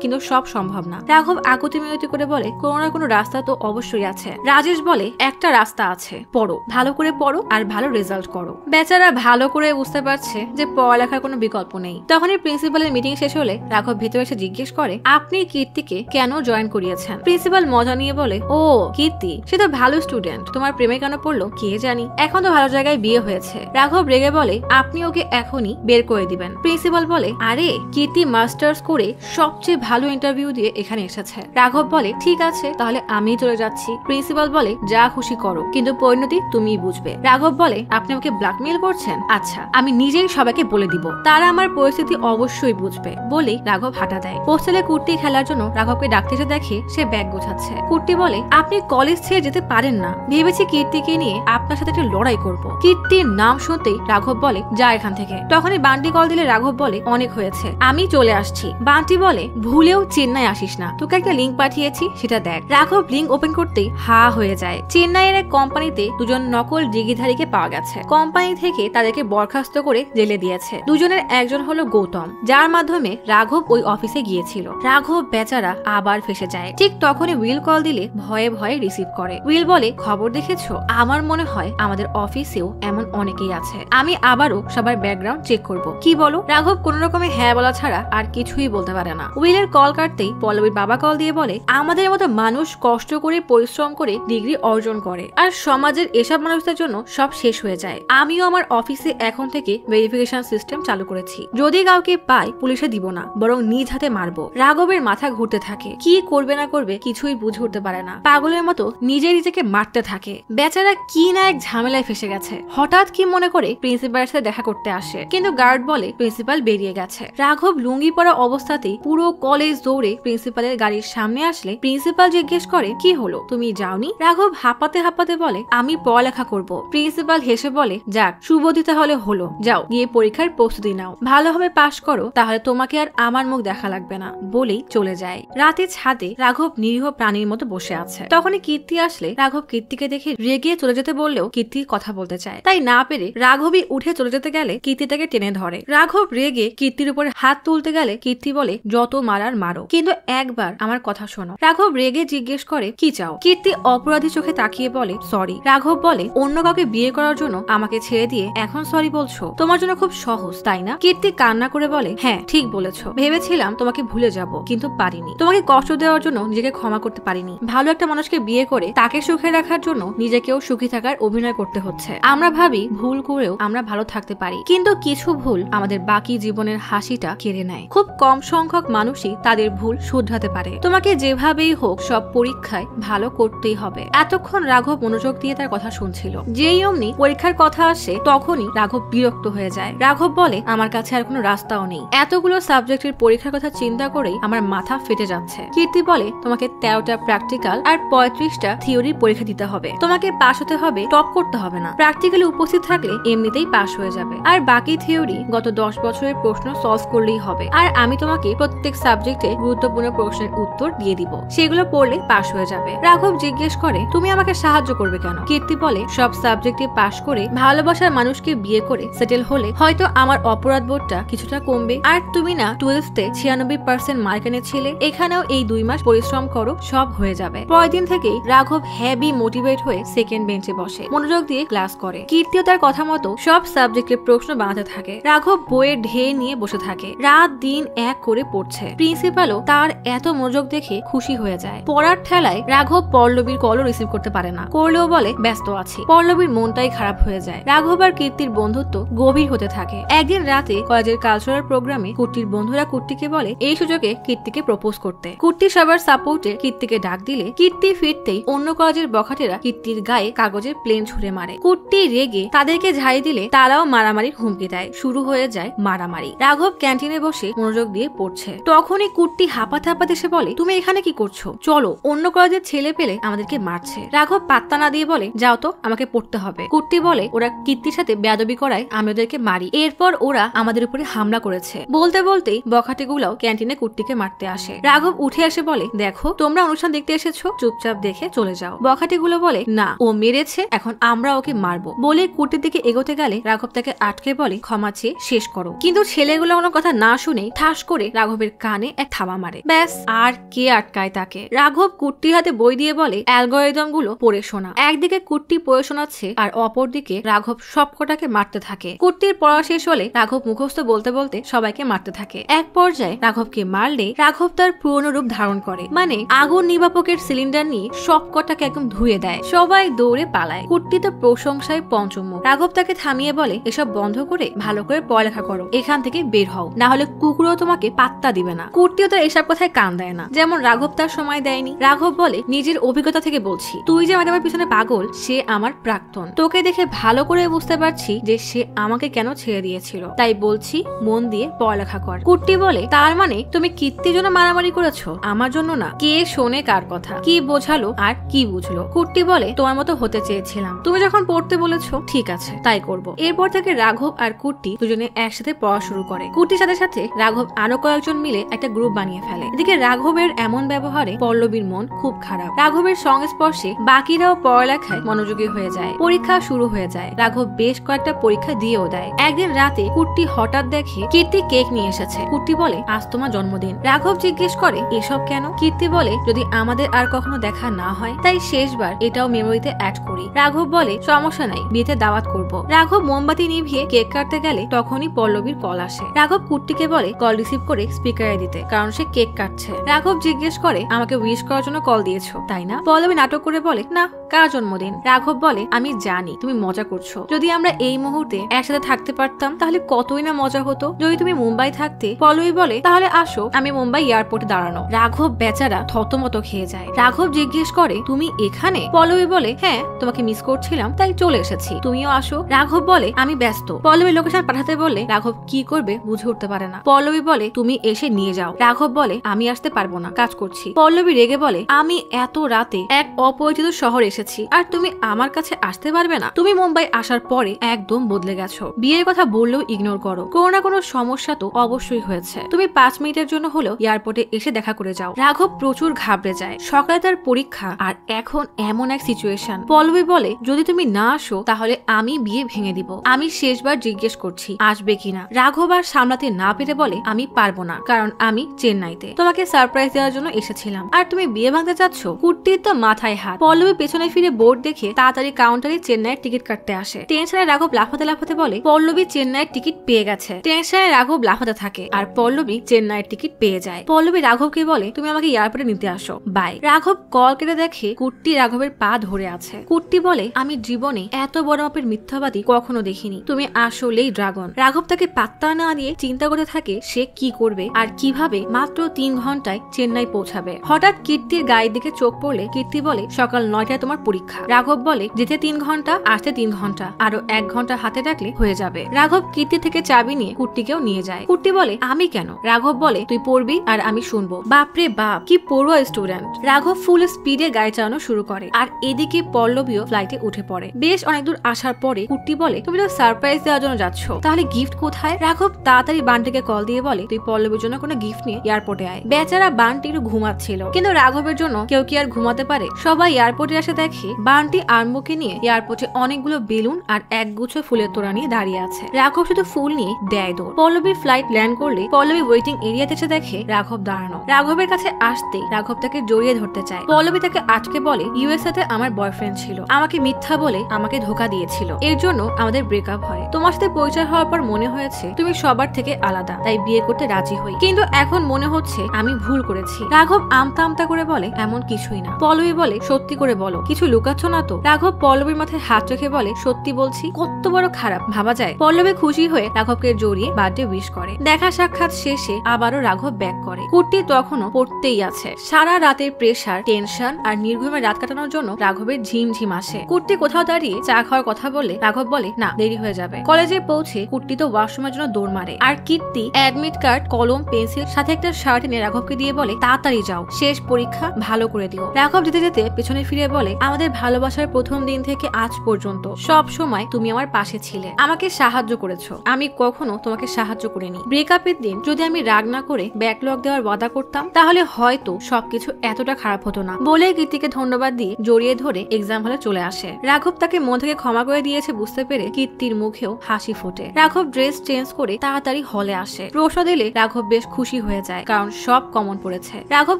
কিন্তু সব সম্ভব না। রাঘব আকুতি মিনতি করে বলে, কোনো না কোনো রাস্তা তো অবশ্যই আছে। রাজেশ বলে, একটা রাস্তা আছে, পড়ো, ভালো করে পড়ো আর ভালো রেজাল্ট করো। বেচারা ভালো করে বুঝতে পারছে যে পড়ালেখার কোনো বিকল্প নেই। তখনই প্রিন্সিপালের মিটিং শেষ হলে রাঘব ভেতরে এসে জিজ্ঞেস করে, আপনি কীর্তিকে কেন জয়েন করিয়েছেন? প্রিন্সিপাল মজা নিয়ে বলে, ও কীর্তি, সে তো ভালো স্টুডেন্ট, তোমার প্রেমে কেন পড়লো কে জানি, এখন তো ভালো জায়গায় বিয়ে হয়েছে। রাঘব রেগে বলে, আপনি ওকে এখনই বের করে দিবেন। প্রিন্সিপাল বলে, আরে কীর্তি মাস্টার্স করে সবচেয়ে ভালো ইন্টারভিউ দিয়ে এখানে এসেছে। রাঘব বলে, ঠিক আছে তাহলে আমি চলে যাচ্ছি। প্রিন্সিপাল বলে, যা খুশি করো, কিন্তু পরিণতি তুমিই বুঝবে। রাঘব বলে, আপনি আমাকে ব্ল্যাকমেইল করছেন? আচ্ছা, আমি নিজেই সবাইকে বলে দিব, তারা আমার পরিস্থিতি অবশ্যই বুঝবে। বলেই রাঘব হাঁটা দেয়। হোস্টেলে কুট্টি খেলার জন্য রাঘবকে ডাকতে এসে দেখে সে ব্যাগ গোছাচ্ছে। কুট্টি বলে, আপনি কলেজ ছেড়ে যেতে পারেন না? ভেবেছি কীর্তিকে নিয়ে আপনার সাথে একটা লড়াই করব। কীর্তির নাম শুনতেই রাঘব বলে, যা এখান থেকে। তখনই বান্টি কল দিলে রাঘব বলে, অনেক হয়েছে, আমি চলে আসছি। বান্টি বলে, ভুলেও চেন্নাই আসিস না, তোকে একটা লিঙ্ক পাঠিয়েছি, সেটা দেখ। রাঘব লিঙ্ক ওপেন করতেই হা হয়ে যায়। চেন্নাইয়ের এক কোম্পানিতে দুজন নকল ডিগ্রিধারীকে পাওয়া গেছে। কোম্পানি থেকে তাদেরকে বরখাস্ত করে জেলে দিয়েছে। দুজনের একজন হলো গৌতম, যার মাধ্যমে রাঘব ওই অফিসে গিয়েছিল। রাঘব বেচারা আবার ফেসে যায়। ঠিক তখনই উইল কল দিলে ভয়ে ভয়ে রিসিভ করে। উইল বলে, খবর দেখেছো? আমার মনে হয় আমাদের অফিসেও এমন অনেকেই আছে, আমি আবারও সবার ব্যাকগ্রাউন্ড চেক করব। কি বলো? রাঘব কোন রকমে হ্যাঁ বলা ছাড়া আর কিছুই বলতে পারে না। উইলের কল কাটতেই পল্লবীর বাবা কল দিয়ে বলে, আমাদের মতো মানুষ কষ্ট করে পরিশ্রম করে ডিগ্রি অর্জন করে, আর সমাজের এসব মানুষদের জন্য সব শেষ হয়ে যায়। আমিও আমার অফিসে এখন থেকে ভেরিফিকেশন সিস্টেম চালু করেছি, যদি কাউকে পাই পুলিশে দিব না, বরং নিজ হাতে মারবো। রাঘবের মাথা ঘুরতে থাকে, কি করবে না করবে কিছুই বুঝে উঠতে পারে না। পাগলের মতো নিজেকে মারতে থাকে। বেচারা কি না এক ঝামেলায় ফেসে গেছে। হঠাৎ কি মনে করে প্রিন্সিপালের সাথে দেখা করতে আসে, কিন্তু গার্ড বলে প্রিন্সিপাল বেরিয়ে গেছে। রাঘব লুঙ্গি পরা অবস্থাতেই পুরো কলেজ দৌড়ে প্রিন্সিপালের গাড়ির সামনে আসলে প্রিন্সিপাল জিজ্ঞেস করে, কি হলো, তুমি যাওনি? রাঘব হাঁপাতে হাঁপাতে বলে, আমি পড়ালেখা করব। প্রিন্সিপাল হেসে বলে, যাক, শুভ দিতে হলে হলো, যাও গিয়ে পরীক্ষার প্রস্তুতি নাও, ভালোভাবে পাশ করো, তাহলে তোমাকে আর আমার মুখ দেখা লাগবে না। বলেই চলে যায়। রাতে ছাদে রাঘব নিরীহ প্রাণীর মতো বসে আছে। তখনই কীর্তি আসলে রাঘব কীর্তিকে দেখে রেগে চলে যেতে বললেও কীর্তি কথা বলতে চায়, তাই না পেরে রাঘবই উঠে চলে যেতে গেলে কীর্তি তাকে টেনে ধরে। রাঘব রেগে কীর্তির উপরে হাত তুলতে গেলে কীর্তি বলে, যত মারার মারো, কিন্তু একবার আমার কথা শোনো। রাঘব রেগে জিজ্ঞেস করে, কি চাও? কীর্তি অপরাধী চোখে তাকিয়ে বলে, সরি। রাঘব বলে, অন্য কাউকে বিয়ে করার জন্য আমাকে ছেড়ে দিয়ে এখন সরি বলছো? তোমার জন্য খুব সহজ, তাই না? কীর্তি কান্না করে বলে, হ্যাঁ ঠিক বলেছো, ভেবেছিলাম তোমাকে ভুলে যাব, কিন্তু পারিনি। তোমাকে কষ্ট দেওয়ার জন্য নিজেকে ক্ষমা করতে পারিনি। ভালো একটা মানুষকে বিয়ে করে তাকে সুখে রাখার জন্য নিজেকেও সুখী থাকার অভিনয় করতে হচ্ছে। আমরা ভাবি ভুল করেও আমরা ভালো থাকতে পারি, কিন্তু কিছু ভুল আমাদের বাকি জীবনের হাসিটা কেড়ে নেয়। খুব কম সংখ্যক মানুষই তাদের ভুল শুধরাতে পারে। তোমাকে যেভাবেই হোক সব পরীক্ষায় ভালো করতেই হবে। এতক্ষণ রাঘব মনোযোগ দিয়ে তার কথা শুনছিল। যেই অমনি পরীক্ষার কথা আসে তখনই রাঘব বিরক্ত হয়ে যায়। রাঘব বলে, আমার কাছে আর কোনো রাস্তাও নেই, এতগুলো সাবজেক্টের পরীক্ষার কথা চিন্তা করেই আমার মাথা ফেটে যাচ্ছে। কীর্তি বলে, তোমাকে 13টা প্র্যাকটিক্যাল আর 35টা থিওরির পরীক্ষা দিতে হবে। তোমাকে পাস হতে হবে, টপ করতে হবে না। প্র্যাকটিক্যালে উপস্থিত থাকলে এমনিতেই পাস হয়ে যাবে, আর বাকি থিওরি গত 10 বছরের প্রশ্ন সলভ করলেই হবে। আর আমি তোমাকে প্রত্যেক সাবজেক্টে গুরুত্বপূর্ণ প্রশ্নের উত্তর দিয়ে দিব, সেগুলো পড়লে পাস হয়ে যাবে। রাঘব জিজ্ঞেস করে, তুমি আমাকে সাহায্য করবে কেন? কীর্তি বলে, সব সাবজেক্টে পাস করে ভালোবাসার মানুষকে বিয়ে করে সেটেল হলে হয়তো আমার অপরাধ বোধটা কিছুটা কমবে। আর তুমি না 12তে 96% মার্ক এনেছিলে, এখানেও এই 2 মাস পরিশ্রম করো, সব হয়ে যাবে। পরের দিন থেকেই রাঘব হেভি মোটিভেট হয়ে সেকেন্ড বেঞ্চে বসে, মনোযোগ দিয়ে ক্লাস করে। কীর্তিও তার কথা মতো সব সাবজেক্টে প্রশ্ন বানাতে থাকে। রাঘব বইয়ের ঢের নিয়ে বসে থাকে, রাত দিন এক করে পড়ছে। প্রিন্সিপালও তার এত মনোযোগ দেখে খুশি হয়ে যায়। পড়ার ঠেলায় রাঘব পল্লবীর কলও রিসিভ করতে করতে পারে না, করলেও বলে ব্যস্ত আছি। পল্লবীর মনটাই খারাপ হয়ে যায়। রাঘব আর কীর্তির বন্ধুত্ব গভীর হতে থাকে। একদিন রাতে কলেজের কালচারাল প্রোগ্রামে কুট্টির বন্ধুরা কুট্টিকে বলে এই সুযোগে কীর্তিকে প্রপোজ করতে। কুট্টি সবার সাপোর্টে কীর্তিকে ডাক দিলে কীর্তি ফিরতেই অন্য কলেজের বখাটেরা কীর্তির গায়ে কাগজের প্লেন ছুঁড়ে মারে। কুট্টি রেগে তাদেরকে ঝাড়ি দিলে তারাও মারামারির হুমকি দেয়। শুরু হয়ে যায় মারামারি। রাঘব ক্যান্টিনে বসে মনোযোগ দিয়ে পড়ছে। তখনই কুট্টি হাঁপাতে হাঁপাতে এসে বলে তুমি এখানে কি করছো, চলো, অন্য কলেজের ছেলে পেলে আমাদেরকে মারছে। রাঘব পাত্তা না দিয়ে বলে যাও তো, আমাকে পড়তে হবে। কুট্টি বলে ওরা কীর্তির সাথে বেয়াদবি করায় আমি ওদেরকে মারি, এরপর ওরা আমাদের উপরে হামলা করেছে। বলতে বলতেই বখাটেগুলাও ক্যান্টিনে কুট্টিকে মারতে আসে। রাঘব উঠে এসে বলে দেখো তোমরা অনুষ্ঠান দেখতে এসেছো, চুপচাপ দেখে চলে যাও। বখাটেগুলো বলে না, ও মেরেছে, এখন আমরা ওকে মারবো। বলে কুট্টির দিকে এগোতে গেলে রাঘব তাকে আটকে বলে ক্ষমা চেয়ে শেষ করো। কিন্তু ছেলেগুলো কোনো কথা না শুনে ঠাস করে রাঘবের কানে এক থাবা মারে। ব্যাস, আর কে আটকায় তাকে। রাঘব কুট্টির হাতে বই দিয়ে বলে অ্যালগরিদম গুলো পড়ে শোনা। একদিকে কুট্টি পড়ে শোনাচ্ছে আর অপরদিকে রাঘব সবকটাকে মারতে থাকে। কুট্টির পড়া শেষ হলে রাঘব মুখস্থ বলতে বলতে সবাইকে মারতে থাকে। এক পর্যায়ে রাঘবকে মারলে রাঘব তার পুরনো রূপ ধারণ করে, মানে আগুন নির্বাপকের সিলিন্ডার নিয়ে সবকটাকে একদম ধুয়ে দেয়। সবাই দৌড়ে পালায়। কুট্টি তো প্রশংসায় পঞ্চমুখ। রাঘব তাকে থামিয়ে বলে এসব বন্ধ করে ভালো করে পড়ালেখা করো, এখান থেকে বের হও, না হলে কুকুরও তোমাকে পাত্তা দিবে না। কুট্টিও তো এসব কথায় কান দেয় না, যেমন রাঘব তার সময় দেয়নি। রাঘব বলে নিজের অভিজ্ঞতা থেকে বলছি, তুই যে ম্যাডামের পিছনে পাগল, সে আমার প্রাক্তন। তোকে দেখে ভালো করে বুঝতে পারছি যে সে আমাকে কেন ছেড়ে দিয়েছিল, তাই বলছি মন দিয়ে পড়ালেখা কর। কুট্টি বলে তার মানে তুমি কীর্তির জন্য মারামারি করেছো, আমার জন্য না? কে শোনে কার কথা, কি বোঝালো আর কি বুঝলো? কুট্টি বলে তোমার মতো হতে চেয়েছিলাম, তুমি যখন পড়তে বলেছো ঠিক আছে তাই করব। এরপর থেকে রাঘব আর কুট্টি দুজনে একসাথে পড়া শুরু করে। কুট্টির সাথে সাথে রাঘব আরো কয়েকজন মিলে একটা গ্রুপ বানিয়ে ফেলে। এদিকে রাঘবের এমন ব্যবহারে পল্লবীর মন খুব খারাপ। রাঘবের সংস্পর্শে বাকিরাও পড়ালেখায় মনোযোগী হয়ে যায়। পরীক্ষা শুরু হয়ে যায়। রাঘব বেশ কয়েকটা পরীক্ষা দিয়েও দেয়। একদিন রাতে কুট্টি হঠাৎ দেখে কীর্তি কেক নিয়ে এসেছে। কুট্টি বলে আজ তোমার জন্মদিন। রাঘব জিজ্ঞেস করে এসব কেন? কীর্তি বলে যদি আমাদের আর কখনো দেখা না হয় তাই শেষবার এটাও মেমোরিতে অ্যাড করি। রাঘব বলে সমস্যা নাই, বিয়েতে দাওয়াত করব। রাঘব মোমবাতি নিভিয়ে কেক কাটতে গেলে তখনই পল্লবীর কল আসে। রাঘব কুট্টিকে বলে কল রিসিভ করে স্পিকারে দিতে, কারণ সে কেক কাটছে। রাঘব জিজ্ঞেস করে আমাকে উইশ করার জন্য কল দিয়েছো তাই না? পল্লবী নাটক করে বলে না, কার জন্মদিন? রাঘব বলে আমি জানি তুমি মজা করছো, যদি আমরা এই মুহূর্তে একসাথে থাকতে পারতাম তাহলে কতই না মজা হতো। যদি তুমি মুম্বাই থাকতে। পল্লবী বলে তাহলে আসো, আমি মুম্বাই এয়ারপোর্টে দাঁড়ানো। রাঘব বেচারা থতমত খেয়ে যায়। রাঘব জিজ্ঞেস করে তুমি এখানে? পল্লবী বলে হ্যাঁ, তোমাকে মিস করছিলাম তাই চলে এসেছি, তুমিও আসো। রাঘব বলে আমি ব্যস্ত। পল্লবী লোকেশন পাঠাতে বললে রাঘব কি করবে বুঝে উঠতে পারে না। পল্লবী বলে তুমি এসে নিয়ে যাও। রাঘব বলে আমি আসতে পারবো না, কাজ করছি। পল্লবী রেগে বলে আমি এত রাতে এক অপরিচিত শহর এসেছি আর তুমি আমার কাছে আসতে পারবে না? তুমি মুম্বাই আসার পরে একদম বদলে গেছো। বিয়ের কথা বললেও ইগনোর করো। কোনো না কোনো সমস্যা তো অবশ্যই হয়েছে। তুমি 5 মিনিটের জন্য হলেও এয়ারপোর্টে এসে দেখা করে যাও। রাঘব প্রচুর ঘাবড়ে যায়। সকালে তার পরীক্ষা আর এখন এমন এক সিচুয়েশন। পল্লবী বলে যদি তুমি না আসো তাহলে আমি বিয়ে ভেঙে দিব। আমি শেষবার জিজ্ঞেস করছি আসবে কিনা। রাঘব আর সামলাতে না পেরে বলে আমি পারবো না, কারণ আমি চেন্নাইতে তোমাকে সারপ্রাইজ দেওয়ার জন্য এসেছিলাম আর তুমি বিয়ে ভাঙতে চাচ্ছ। কুট্টির তো মাথায় হাত। পল্লবী পেছনে ফিরে বোর্ড দেখে তাড়াতাড়ি কাউন্টারে চেন্নাইয়ের টিকিট কাটতে আসে। টেনশনে রাঘব লাফাতে লাফাতে বলে পল্লবী চেন্নাইয়ের টিকিট পেয়ে গেছে। টেনশনে রাঘব লাফাতে থাকে আর পল্লবী চেন্নাইয়ের টিকিট পেয়ে যায়। পল্লবী রাঘবকে বলে তুমি আমাকে এয়ারপোর্টে নিতে আসো, বাই। রাঘব কল কেটে দেখে কুট্টি রাঘবের পা ধরে আছে। কুট্টি বলে আমি জীবনে এত বড় মাপের মিথ্যাবাদী কখনো দেখিনি, তুমি আসলেই ড্রাগন। রাঘব তাকে পাত্তা না দিয়ে চিন্তা করতে থাকে সে কি করবে আর কিভাবে মাত্র 3 ঘন্টায় চেন্নাই পৌঁছাবে। হঠাৎ কীর্তির গায়ের দিকে চোখ পড়লে কীর্তি বলে সকাল 9টায় তোমার পরীক্ষা। রাঘব বলে যেতে 3 ঘন্টা, আসতে 3 ঘন্টা, আরো 1 ঘন্টা হাতে রাখলে হয়ে যাবে। রাঘব কীর্তি থেকে চাবি নিয়ে কুট্টিকেও নিয়ে যায়। কুট্টি বলে আমি কেন? রাঘব বলে তুই পড়বি আর আমি শুনবো। বাপরে বাপ, কি পড়ুয়া স্টুডেন্ট। রাঘব ফুল স্পিডে গাড়ি চালানো শুরু করে আর এদিকে পল্লবীও ফ্লাইটে উঠে পড়ে। বেশ অনেক দূর আসার পরে কুট্টি বলে তুমি তো সারপ্রাইজ দেওয়ার জন্য যাচ্ছ, তাহলে গিফট কোথায়? রাঘব তাড়াতাড়ি বান্টিকে কল দিয়ে বলে তুই পল্লবীর জন্য কোনো গিফট নিয়ে এয়ারপোর্টে আয়। বেচারা বান্টি একটু ঘুমাচ্ছিল, কিন্তু রাঘবের জন্য কেউ কি আর ঘুমাতে পারে? সবাই এয়ারপোর্টে এসে দেখে বান্টি আর্মুকে নিয়ে এয়ারপোর্টে অনেকগুলো বেলুন আর একগুচ্ছ ফুলের তোড়া নিয়ে দাঁড়িয়ে আছে। রাঘব শুধু ফুল নিয়ে দেয় দৌড়। পল্লবীর ফ্লাইট ল্যান্ড করলে পল্লবী ওয়েটিং এরিয়াতে এসে দেখে রাঘব দাঁড়ানো। রাঘবের কাছে আসতে রাঘব তাকে জড়িয়ে ধরতে চায়। পল্লবী তাকে আটকে বলে ইউএসএতে আমার বয়ফ্রেন্ড ছিল, আমাকে মিথ্যা বলে আমাকে ধোকা দিয়েছিল, এর জন্য আমাদের ব্রেকআপ হয়। তোমার সাথে পরিচয় হওয়ার পর মনে হয়েছে তুমি সবার থেকে আলাদা, তাই বিয়ে করতে রাজি হই, কিন্তু এখন মনে হচ্ছে আমি ভুল করেছি। রাঘব আমতা আমতা করে বলে এমন কিছুই না। পল্লবী বলে সত্যি করে বলো, কিছু লুকাচ্ছ না তো? রাঘব পল্লবীর মাথায় হাত রেখে বলে, সত্যি বলছি। কত বড় খারাপ ভাবা যায়। পল্লবী খুশি হয়ে রাঘবকে জড়িয়ে বার্থডে উইশ করে। দেখা সাক্ষাৎ শেষে আবারও রাঘব ব্যাক করে। কুট্টি তখনও পড়তেই আছে। সারা রাতের প্রেসার, টেনশন আর নির্ঘুমে রাত কাটানোর জন্য রাঘবের ঝিমঝিম আসে। কুট্টি কোথাও দাঁড়িয়ে চা খাওয়ার কথা বলে রাঘব বলে, না দেরি হয়ে যাবে। কলেজে পৌঁছে কুট্টি তো ওয়াশরুমের জন্য দৌড় মারে, আর কীর্তি অ্যাডমিট কার্ড, কলম, পেন্সিল সাথে একটা শার্ট এনে রাঘবকে দিয়ে বলে, তাড়াতাড়ি যাও, শেষ পরীক্ষা, ভালো করে দিও। রাঘব যেতে যেতে পেছনে ফিরে বলে, আমাদের ভালোবাসার প্রথম দিন থেকে আজ পর্যন্ত সব সময় তুমি আমার পাশে ছিলে, আমাকে সাহায্য করেছো, আমি কখনো তোমাকে সাহায্য করিনি। ব্রেকআপের দিন যদি আমি রাগ না করে ব্যাকলগ দেওয়ার ওয়াদা করতাম তাহলে হয়তো সবকিছু এতটা খারাপ হতো না। বলে কীর্তিকে ধন্যবাদ দিয়ে জড়িয়ে ধরে এক্সাম হলে চলে আসে। রাঘব তাকে মন থেকে ক্ষমা করে দিয়েছে বুঝতে পেরে কীর্তির মুখেও হাসি ফোটে। রাঘব ড্রেস চেঞ্জ করে তাড়াতাড়ি হলে আসে। প্রশ্ন দিলে রাঘব বেশ খুশি হয়ে যায়, কারণ সব কমন পড়েছে। রাঘব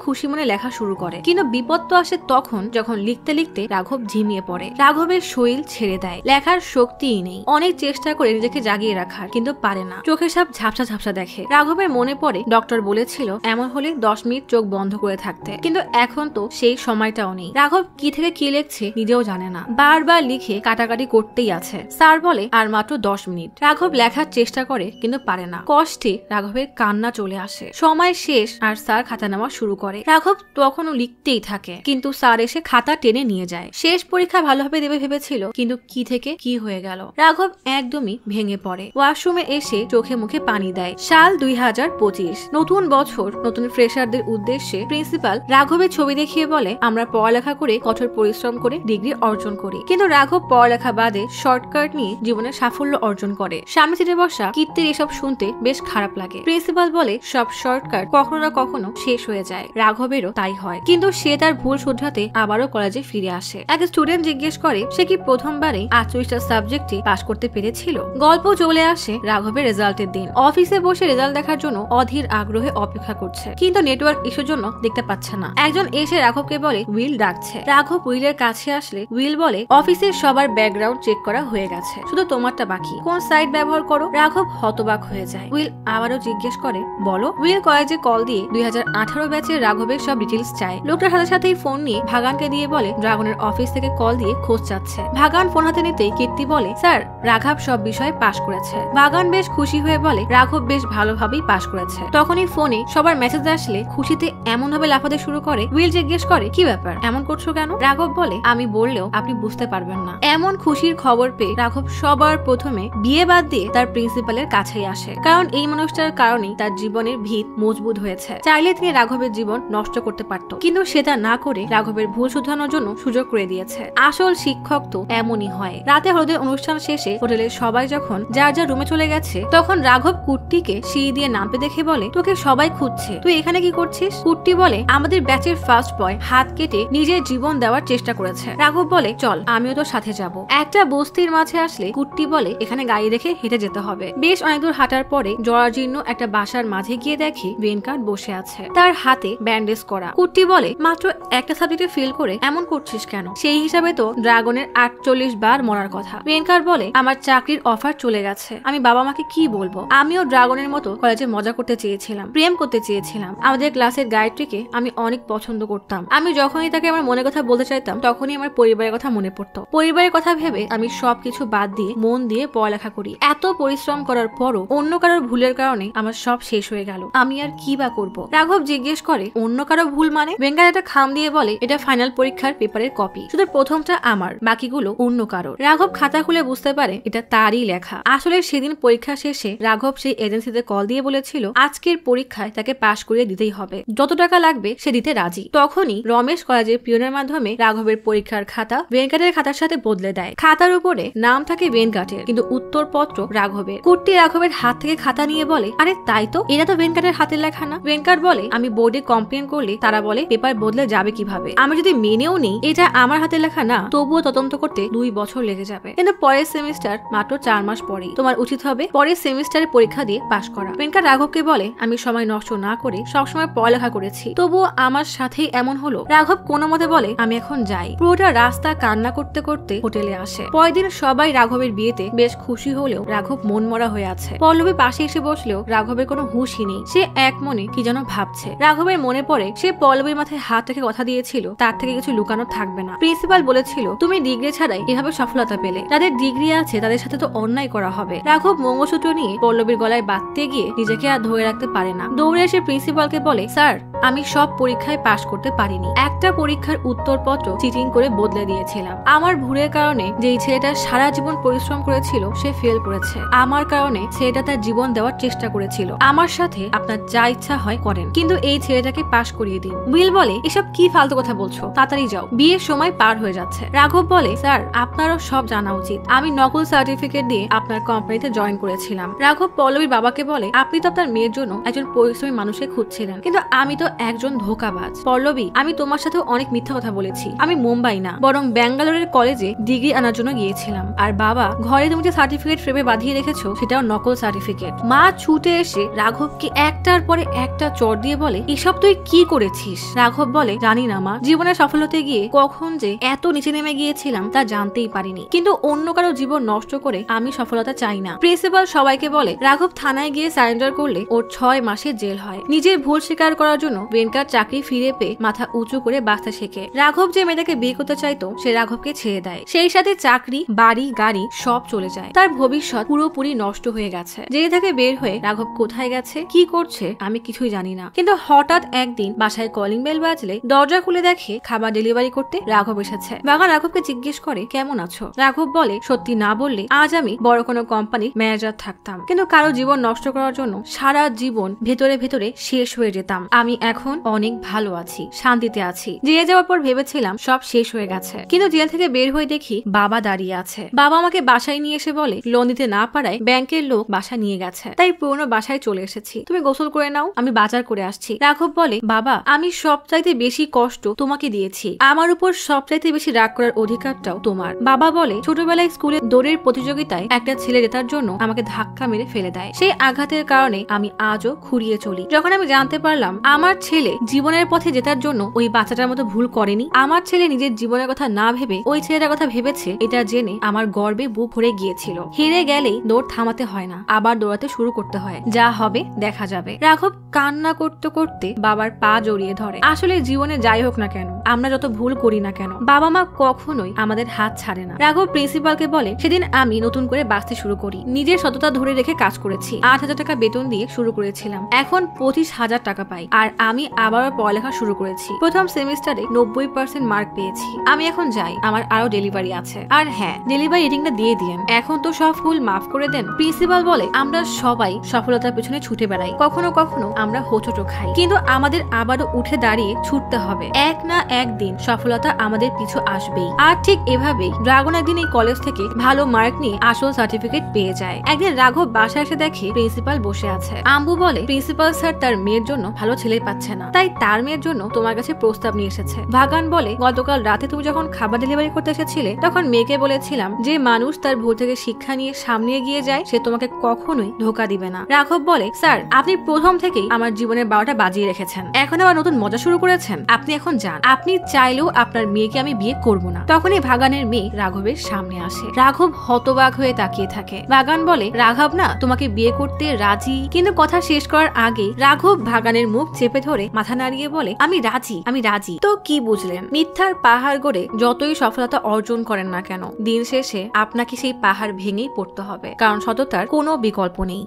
খুশি মনে লেখা শুরু করে, কিন্তু বিপদ তো আসে তখন যখন লিখতে লিখতে রাঘব ঝিমিয়ে পড়ে। রাঘবের শরীর ছেড়ে দেয়, লেখার শক্তিই নেই। অনেক চেষ্টা করে নিজেকে জাগিয়ে রাখার, কিন্তু পারে না। চোখে সব ঝাপসা ঝাপসা দেখে। রাঘবের মনে পড়ে ডক্টর বলেছিল এমন হলে 10 মিনিট চোখ বন্ধ করে থাকতে, কিন্তু এখন তো সেই সময়টাও নেই। রাঘব কি থেকে কি লিখছে নিজেও জানে না, বারবার লিখে কাটাকাটি করতেই আছে। স্যার বলে আর মাত্র 10 মিনিট। রাঘব লেখার চেষ্টা করে কিন্তু পারে না। কষ্টে রাঘবের কান্না চলে আসে। সময় শেষ আর স্যার খাতা নেওয়া শুরু করে। রাঘব তখনও লিখতেই থাকে, কিন্তু স্যার এসে খাতা টেনে নিয়ে যায়। শেষ পরীক্ষা ভালোভাবে দেবে ভেবেছিল, কিন্তু কি থেকে কি হয়ে গেল। রাঘব একদমই ভেঙে পড়ে। ওয়াশরুমে এসে চোখে মুখে পানি দেয়। সাল 2025, নতুন বছর, নতুন ফ্রেশারদের উদ্দেশ্যে প্রিন্সিপাল রাঘবের ছবি দেখিয়ে বলে, আমরা পড়ালেখা করে কঠোর পরিশ্রম করে ডিগ্রি অর্জন করি। কিন্তু রাঘব পড়ালেখা বাদে শর্টকাট নিয়ে জীবনে সাফল্য অর্জন করে। সামনে সিটে বসা কীর্তির এসব শুনতে বেশ খারাপ লাগে। প্রিন্সিপাল বলে, সব শর্টকাট কখনো না কখনো শেষ হয়ে যায়। রাঘবেরও তাই হয়, কিন্তু সে তার ভুল শুধরাতে আবারও কলেজে ফিরে আসে। এক স্টুডেন্ট জিজ্ঞেস করে, সে কি প্রথমবারে 48টা সাবজেক্টে পাস করতে পেরেছিল। গল্প চলে আসে রাঘবের রেজাল্টের দিন। অফিসে বসে রেজাল্ট দেখার জন্য অধীর আগ্রহে অপেক্ষা করছে, কিন্তু নেটওয়ার্ক ইস্যুর জন্য দেখতে পাচ্ছে না। একজন এসে রাঘবকে বলে উইল ডাকছে। রাঘব উইলের কাছে আসলে উইল বলে, অফিসের সবার ব্যাকগ্রাউন্ড চেক করা হয়ে গেছে, শুধু তোমারটা বাকি, কোন সাইট ব্যবহার করো। রাঘব হতবাক হয়ে যায়। উইল আবারও জিজ্ঞেস করে, বলো। উইল কলেজে কল দিয়ে 2018 ব্যাচের রাঘবের সব ডিটেলস চায়। লোকটার সাথে সাথেই ফোন নিয়ে ভাগানকে দিয়ে বলে ড্রাগনের অফিস থেকে কল দিয়ে খোঁজ চাচ্ছে। ভাগান ফোন হাতে নিতেই কীর্তি বলে, স্যার রাঘব সব বিষয়ে পাশ করেছে। ভাগান বেশ খুশি হয়ে বলে, রাঘব বেশ ভালোভাবেই পাশ করেছে। তখনই ফোনে সবার মেসেজ আসলে খুশিতে এমন ভাবে লাফাতে শুরু করে। উইল জিজ্ঞেস করে, কি ব্যাপার, এমন করছো কেন? রাঘব বলে, আমি বললেও আপনি বুঝতে পারবেন না। এমন খুশির খবর পেয়ে রাঘব সবার প্রথমে বিয়ে বাদ দিয়ে তার প্রিন্সিপালের কাছেই আসে, কারণ এই মানুষটার কারণেই তার জীবনের ভিত মজবুত হয়েছে। চাইলে তিনি রাঘবের জীবন নষ্ট করতে পারত, কিন্তু সে তা না করে রাঘবের ভুল শুধরানোর জন্য সুযোগ করে দিয়েছে। আসল শিক্ষক তো এমনই হয়। রাতে হলুদের অনুষ্ঠান শেষে হোটেলের সবাই যখন যার যার রুমে চলে গেছে, তখন রাঘব কুট্টিকে সিঁড়ি দিয়ে নামতে দেখে বলে, তোকে সবাই খুঁজছে, তুই এখানে কি করছিস? কুট্টি বলে, আমাদের ব্যাচের ফার্স্ট বয় হাত কেটে নিজের জীবন দেওয়ার চেষ্টা করেছে। রাঘব বলে, চল আমিও তোর সাথে যাব। একটা বস্তির মাঝে আসলে কুট্টি বলে, এখানে গাড়ি রেখে হেঁটে যেতে হবে। বেশ অনেক দূর হাঁটার পরে জরাজীর্ণ একটা বাসার মাঝে গিয়ে দেখে ভেনকাট বসে আছে, তার হাতে ব্যান্ডেজ করা। কুট্টি বলে, মাত্র একটা সাবজেক্টে ফেল করে এমন করছিস কেন? সেই হিসাবে তো ড্রাগনের 48 বার মরার কথা। ভেনকাট বলে, আমার চাকরির অফার চলে গেছে, আমি বাবা মাকে কি বলবো? আমিও ড্রাগনের মতো কলেজে মজা করতে চেয়েছিলাম, প্রেম করতে চেয়েছিলাম। আমাদের ক্লাসের গায়ত্রীকে আমি অনেক পছন্দ করতাম। আমি যখনই তাকে আমার মনের কথা বলতে চাইতাম তখনই আমার পরিবারের কথা মনে পড়তো। পরিবারের কথা ভেবে আমি সবকিছু বাদ দিয়ে মন দিয়ে পড়ালেখা করি। এত পরিশ্রম করার পরও অন্য কারোর ভুলের কারণে আমার সব শেষ হয়ে গেল, আমি আর কি বা করবো? রাঘব জিজ্ঞেস করে, অন্য কারো ভুল মানে? ভেঙ্গার একটা খাম দিয়ে বলে, এটা ফাইনাল পরীক্ষার পেপারের কপি, শুধু প্রথমটা আমার, বাকিগুলো অন্য কারোর। রাঘব খাতা খুলে বুঝতে পারে এটা তারই লেখা। আসলে সেদিন পরীক্ষা শেষে রাঘব সেই এজেন্সিতে কল দিয়ে বলেছিল আজকের পরীক্ষায় তাকে পাশ করিয়ে দিতেই হবে, যত টাকা লাগবে সে দিতে রাজি। তখনই রমেশ কলেজের পিয়নের মাধ্যমে রাঘবের পরীক্ষার খাতা ভেনকাটের খাতার সাথে বদলে দেয়। খাতার উপরে নাম থাকে ভেনকাটের, কিন্তু উত্তরপত্র রাঘবের। কুট্টি রাঘবের হাত থেকে খাতা নিয়ে বলে, আরে তাই তো, এটা তো ভেনকাটের হাতের লেখা না। ভেনকাট বলে, আমি বোর্ডে কমপ্লেন করলে তারা বলে পেপার বদলে যাবে কিভাবে? আমি যদি মেনেও নেই এটা আমার হাতের লেখা না, তবুও তদন্ত করতে 2 বছর লেগে যাবে। কিন্তু পরের সেমিস্টার মাত্র 4 মাস পরেই, তোমার উচিত হবে পরের সেমিস্টারে পরীক্ষা দিয়ে পাশ করা। ভেনকাট রাঘবকে বলে, আমি সময় নষ্ট না করে সবসময় পড়ালেখা করেছি, তবুও আমার সাথেই এমন হলো। রাঘব কোনো মতে বলে, আমি এখন যাই। পুরোটা রাস্তা কান্না করতে করতে হোটেলে আসে। পরের দিন সবাই রাঘবের বিয়েতে বেশ খুশি হলেও রাঘব মনমরা হয়ে আছে। পল্লবী পাশে এসে বসলেও রাঘবের কোনো হুঁশই নেই। সে এক মনে কি যেন ভাবছে। রাঘবের মনে পড়ে সে পল্লবীর মাথায় হাত রেখে কথা দিয়েছিল তার থেকে কিছু কিছু লুকানো থাকবে না। প্রিন্সিপাল বলেছিল তুমি ডিগ্রি ছাড়াই এভাবে সফলতা পেলে, যাদের ডিগ্রি আছে তাদের সাথে তো অন্যায় করা হবে। রাঘব মঙ্গলসূত্র নিয়ে পল্লবীর গলায় বাঁধতে গিয়ে নিজেকে আর ধরে রাখতে পারে না। দৌড়ে এসে প্রিন্সিপালকে বলে, স্যার আমি সব পরীক্ষায় পাশ করতে পারিনি, একটা পরীক্ষার উত্তরপত্র চিটিং করে বদলে দিয়েছিলাম। আমার ভুলের কারণে যেই ছেলেটা সারা জীবন পরিশ্রম করেছিল সে ফেল করেছে, আমার কারণে ছেলেটা তার জীবন দেওয়ার চেষ্টা করেছিল। আমার সাথে আপনার যা ইচ্ছা হয় করেন, কিন্তু এই ছেলেটাকে পাশ করিয়ে দিন। উইল বলে, এসব কি ফালতু কথা বলছো, তাড়াতাড়ি যাও, বিয়ের সময় পার হয়ে যাচ্ছে। রাঘব বলে, স্যার আপনারও সব জানা উচিত, আমি নকল সার্টিফিকেট দিয়ে আপনার কোম্পানিতে জয়েন করেছিলাম। রাঘব পল্লবীর বাবাকে বলে, আপনি তো আপনার মেয়ের জন্য একজন পরিশ্রমী মানুষকে খুঁজছিলেন, কিন্তু আমি তো একজন ধোঁকাবাজ। পল্লবী, আমি তোমার সাথে অনেক মিথ্যা কথা বলেছি, আমি মুম্বাই না বরং ব্যাঙ্গালোরের কলেজে ডিগ্রি আনার জন্য গিয়েছিলাম। আর বাবা, ঘরে তুমি যে সার্টিফিকেট ফ্রেমে বাঁধিয়ে রেখেছো সেটাও নকল সার্টিফিকেট। মা ছুটে এসে রাঘবকে একটার পরে একটা চড় দিয়ে বলে, এসব তুই কি করেছিস? রাঘব বলে, জানি না মা, জীবনে সফল হতে গিয়ে কখন যে এত নিচে নেমে গিয়েছিলাম তা জানতেই পারিনি, কিন্তু অন্য কারো জীবন নষ্ট করে আমি সফলতা চাই না। প্রিন্সিপাল সবাইকে বলে, রাঘব থানায় গিয়ে সারেন্ডার করলে ওর 6 মাসের জেল হয়। নিজের ভুল স্বীকার করার জন্য বেনকার চাকরি ফিরে পেয়ে মাথা উঁচু করে বাঁচতে শেখে। রাঘব যে মেয়েটাকে বিয়ে করতে চাইতো সে রাঘবকে ছেড়ে দেয়, সেই সাথে চাকরি, বাড়ি, গাড়ি সব চলে যায়। তার ভবিষ্যৎ পুরোপুরি নষ্ট হয়ে গেছে। জেল থেকে বের হয়ে রাঘব কোথায় গেছে, কি করছে আমি কিছুই জানি না। কিন্তু হঠাৎ একদিন বাসায় কলিং বেল বাজলে দরজা খুলে দেখে খাবার ডেলিভারি করতে রাঘব এসেছে। বাগান রাঘবকে জিজ্ঞেস করে, কেমন আছো? রাঘব বলে, সত্যি না বললে আজ আমি বড় কোনো কোম্পানির ম্যানেজার থাকতাম, কিন্তু কারো জীবন নষ্ট করার জন্য সারা জীবন ভেতরে ভেতরে শেষ হয়ে যেতাম। আমি এখন অনেক ভালো আছি, শান্তিতে আছি। জেলে যাওয়ার পর ভেবেছিলাম সব শেষ হয়ে গেছে, কিন্তু জেল থেকে বের হয়ে দেখি বাবা দাঁড়িয়ে আছে। বাবা আমাকে বাসায় নিয়ে এসে বলে, লোন দিতে না পারায় ব্যাংকের লোক বাসা নিয়ে গেছে, তাই পুরনো বাসায় চলে এসেছি, তুমি গোসল করে নাও, আমি বাজার করে আসছি। রাঘব বলে, বাবা আমি সবচাইতে বেশি কষ্ট তোমাকে দিয়েছি, আমার উপর সবচাইতে বেশি রাগ করার অধিকারটাও তোমার। বাবা বলে, ছোটবেলায় স্কুলে দৌড়ের প্রতিযোগিতায় একটা ছেলে জেতার জন্য আমাকে ধাক্কা মেরে ফেলে দেয়, সেই আঘাতের কারণে আমি আজও খুঁড়িয়ে চলি। যখন আমি জানতে পারলাম আমার ছেলে জীবনের পথে জেতার জন্য ওই বাচ্চাটার মতো ভুল করেনি, আমার ছেলে নিজের জীবনের কথা না ভেবে ওই ছেলেটার কথা ভেবেছে, এটা জেনে আমার গর্বে বুক ভরে গিয়েছিল। হেরে গেলেই দৌড় থামাতে হয় না, আবার দৌড়াতে শুরু করতে হয়, যা হবে দেখা যাবে। রাঘব কান্না করতে করতে বাবার পা জড়িয়ে ধরে। আসলে জীবনে যাই হোক না কেন, আমরা যত ভুল করি না কেন, বাবা মা কখনোই আমাদের হাত ছাড়ে না। রাঘব প্রিন্সিপালকে বলে, সেদিন আমি নতুন করে বাঁচতে শুরু করি, নিজের সততা ধরে রেখে কাজ করেছি, 8,000 টাকা বেতন দিয়ে শুরু করেছিলাম, এখন 25,000 টাকা পাই। আর আমি আবারও পড়ালেখা শুরু করেছি, প্রথম সেমিস্টারে 90% মার্ক পেয়েছি। আমি এখন যাই, আমার আরো ডেলিভারি আছে। আর হ্যাঁ, ডেলিভারি রেটিংটা দিয়ে দিয়েন, এখন তো সব ভুল মাফ করে দেন। প্রিন্সিপাল বলে, আমরা সবাই সফলতার পেছনে ছুটে বেড়াই, কখনো কখনো আমরা হোঁচট খাই, কিন্তু আমাদের আবারও উঠে দাঁড়িয়ে ছুটতে হবে, এক না একদিন সফলতা আমাদের পিছু আসবেই। আর ঠিক এভাবেই ড্রাগন একদিন এই কলেজ থেকে ভালো মার্ক নিয়ে আসল সার্টিফিকেট পেয়ে যায়। একদিন রাঘব বাসায় এসে দেখে প্রিন্সিপাল বসে আছে। আম্বু বলে, প্রিন্সিপাল স্যার তার মেয়ের জন্য ভালো ছেলে পাচ্ছে না, তাই তার মেয়ের জন্য তোমার কাছে প্রস্তাব নিয়ে এসেছে। ভাগান বলে, গতকাল রাতে তুমি যখন খাবার ডেলিভারি করতে এসেছিলে তখন মেয়েকে বলেছিলাম যে মানুষ তার ভুল থেকে শিক্ষা নিয়ে সামনে এগিয়ে যায় সে তোমাকে কখনোই ধোঁকা দিবে না। রাঘব বলে, স্যার আপনি প্রথম থেকেই আমার জীবনের 12টা বাজিয়ে রেখেছেন, এখন আবার নতুন মজা শুরু করেছেন, আপনি এখন যান, আপনি চাইলেও আপনার মেয়েকে আমি বিয়ে করবো না। তখনই ভাগানের মেয়ে রাঘবের সামনে আসে। রাঘব হতবাক হয়ে তাকিয়ে থাকে। ভাগান বলে, রাঘব না তোমাকে বিয়ে করতে রাজি, কিন্তু কথা শেষ করার আগে রাঘব ভাগানের মুখ চেপে ধরে মাথা নাড়িয়ে বলে, আমি রাজি, আমি রাজি। তো কি বুঝলেন? মিথ্যার পাহাড় গড়ে যতই সফলতা অর্জন করেন না কেন, দিন শেষে আপনাকে সেই পাহাড় ভেঙেই পড়তে হবে, কারণ সততার কোনো বিকল্প নেই।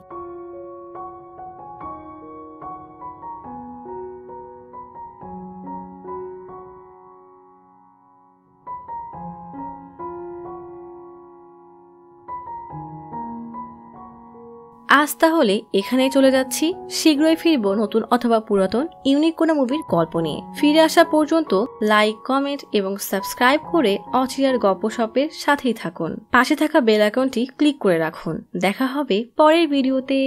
আজ তাহলে এখানেই চলে যাচ্ছি, শীঘ্রই ফিরবো নতুন অথবা পুরাতন ইউনিক কোনো মুভির গল্প নিয়ে। ফিরে আসা পর্যন্ত লাইক, কমেন্ট এবং সাবস্ক্রাইব করে অচিরার গপ্পসপের সাথেই থাকুন। পাশে থাকা বেল আইকনটি ক্লিক করে রাখুন। দেখা হবে পরের ভিডিওতে।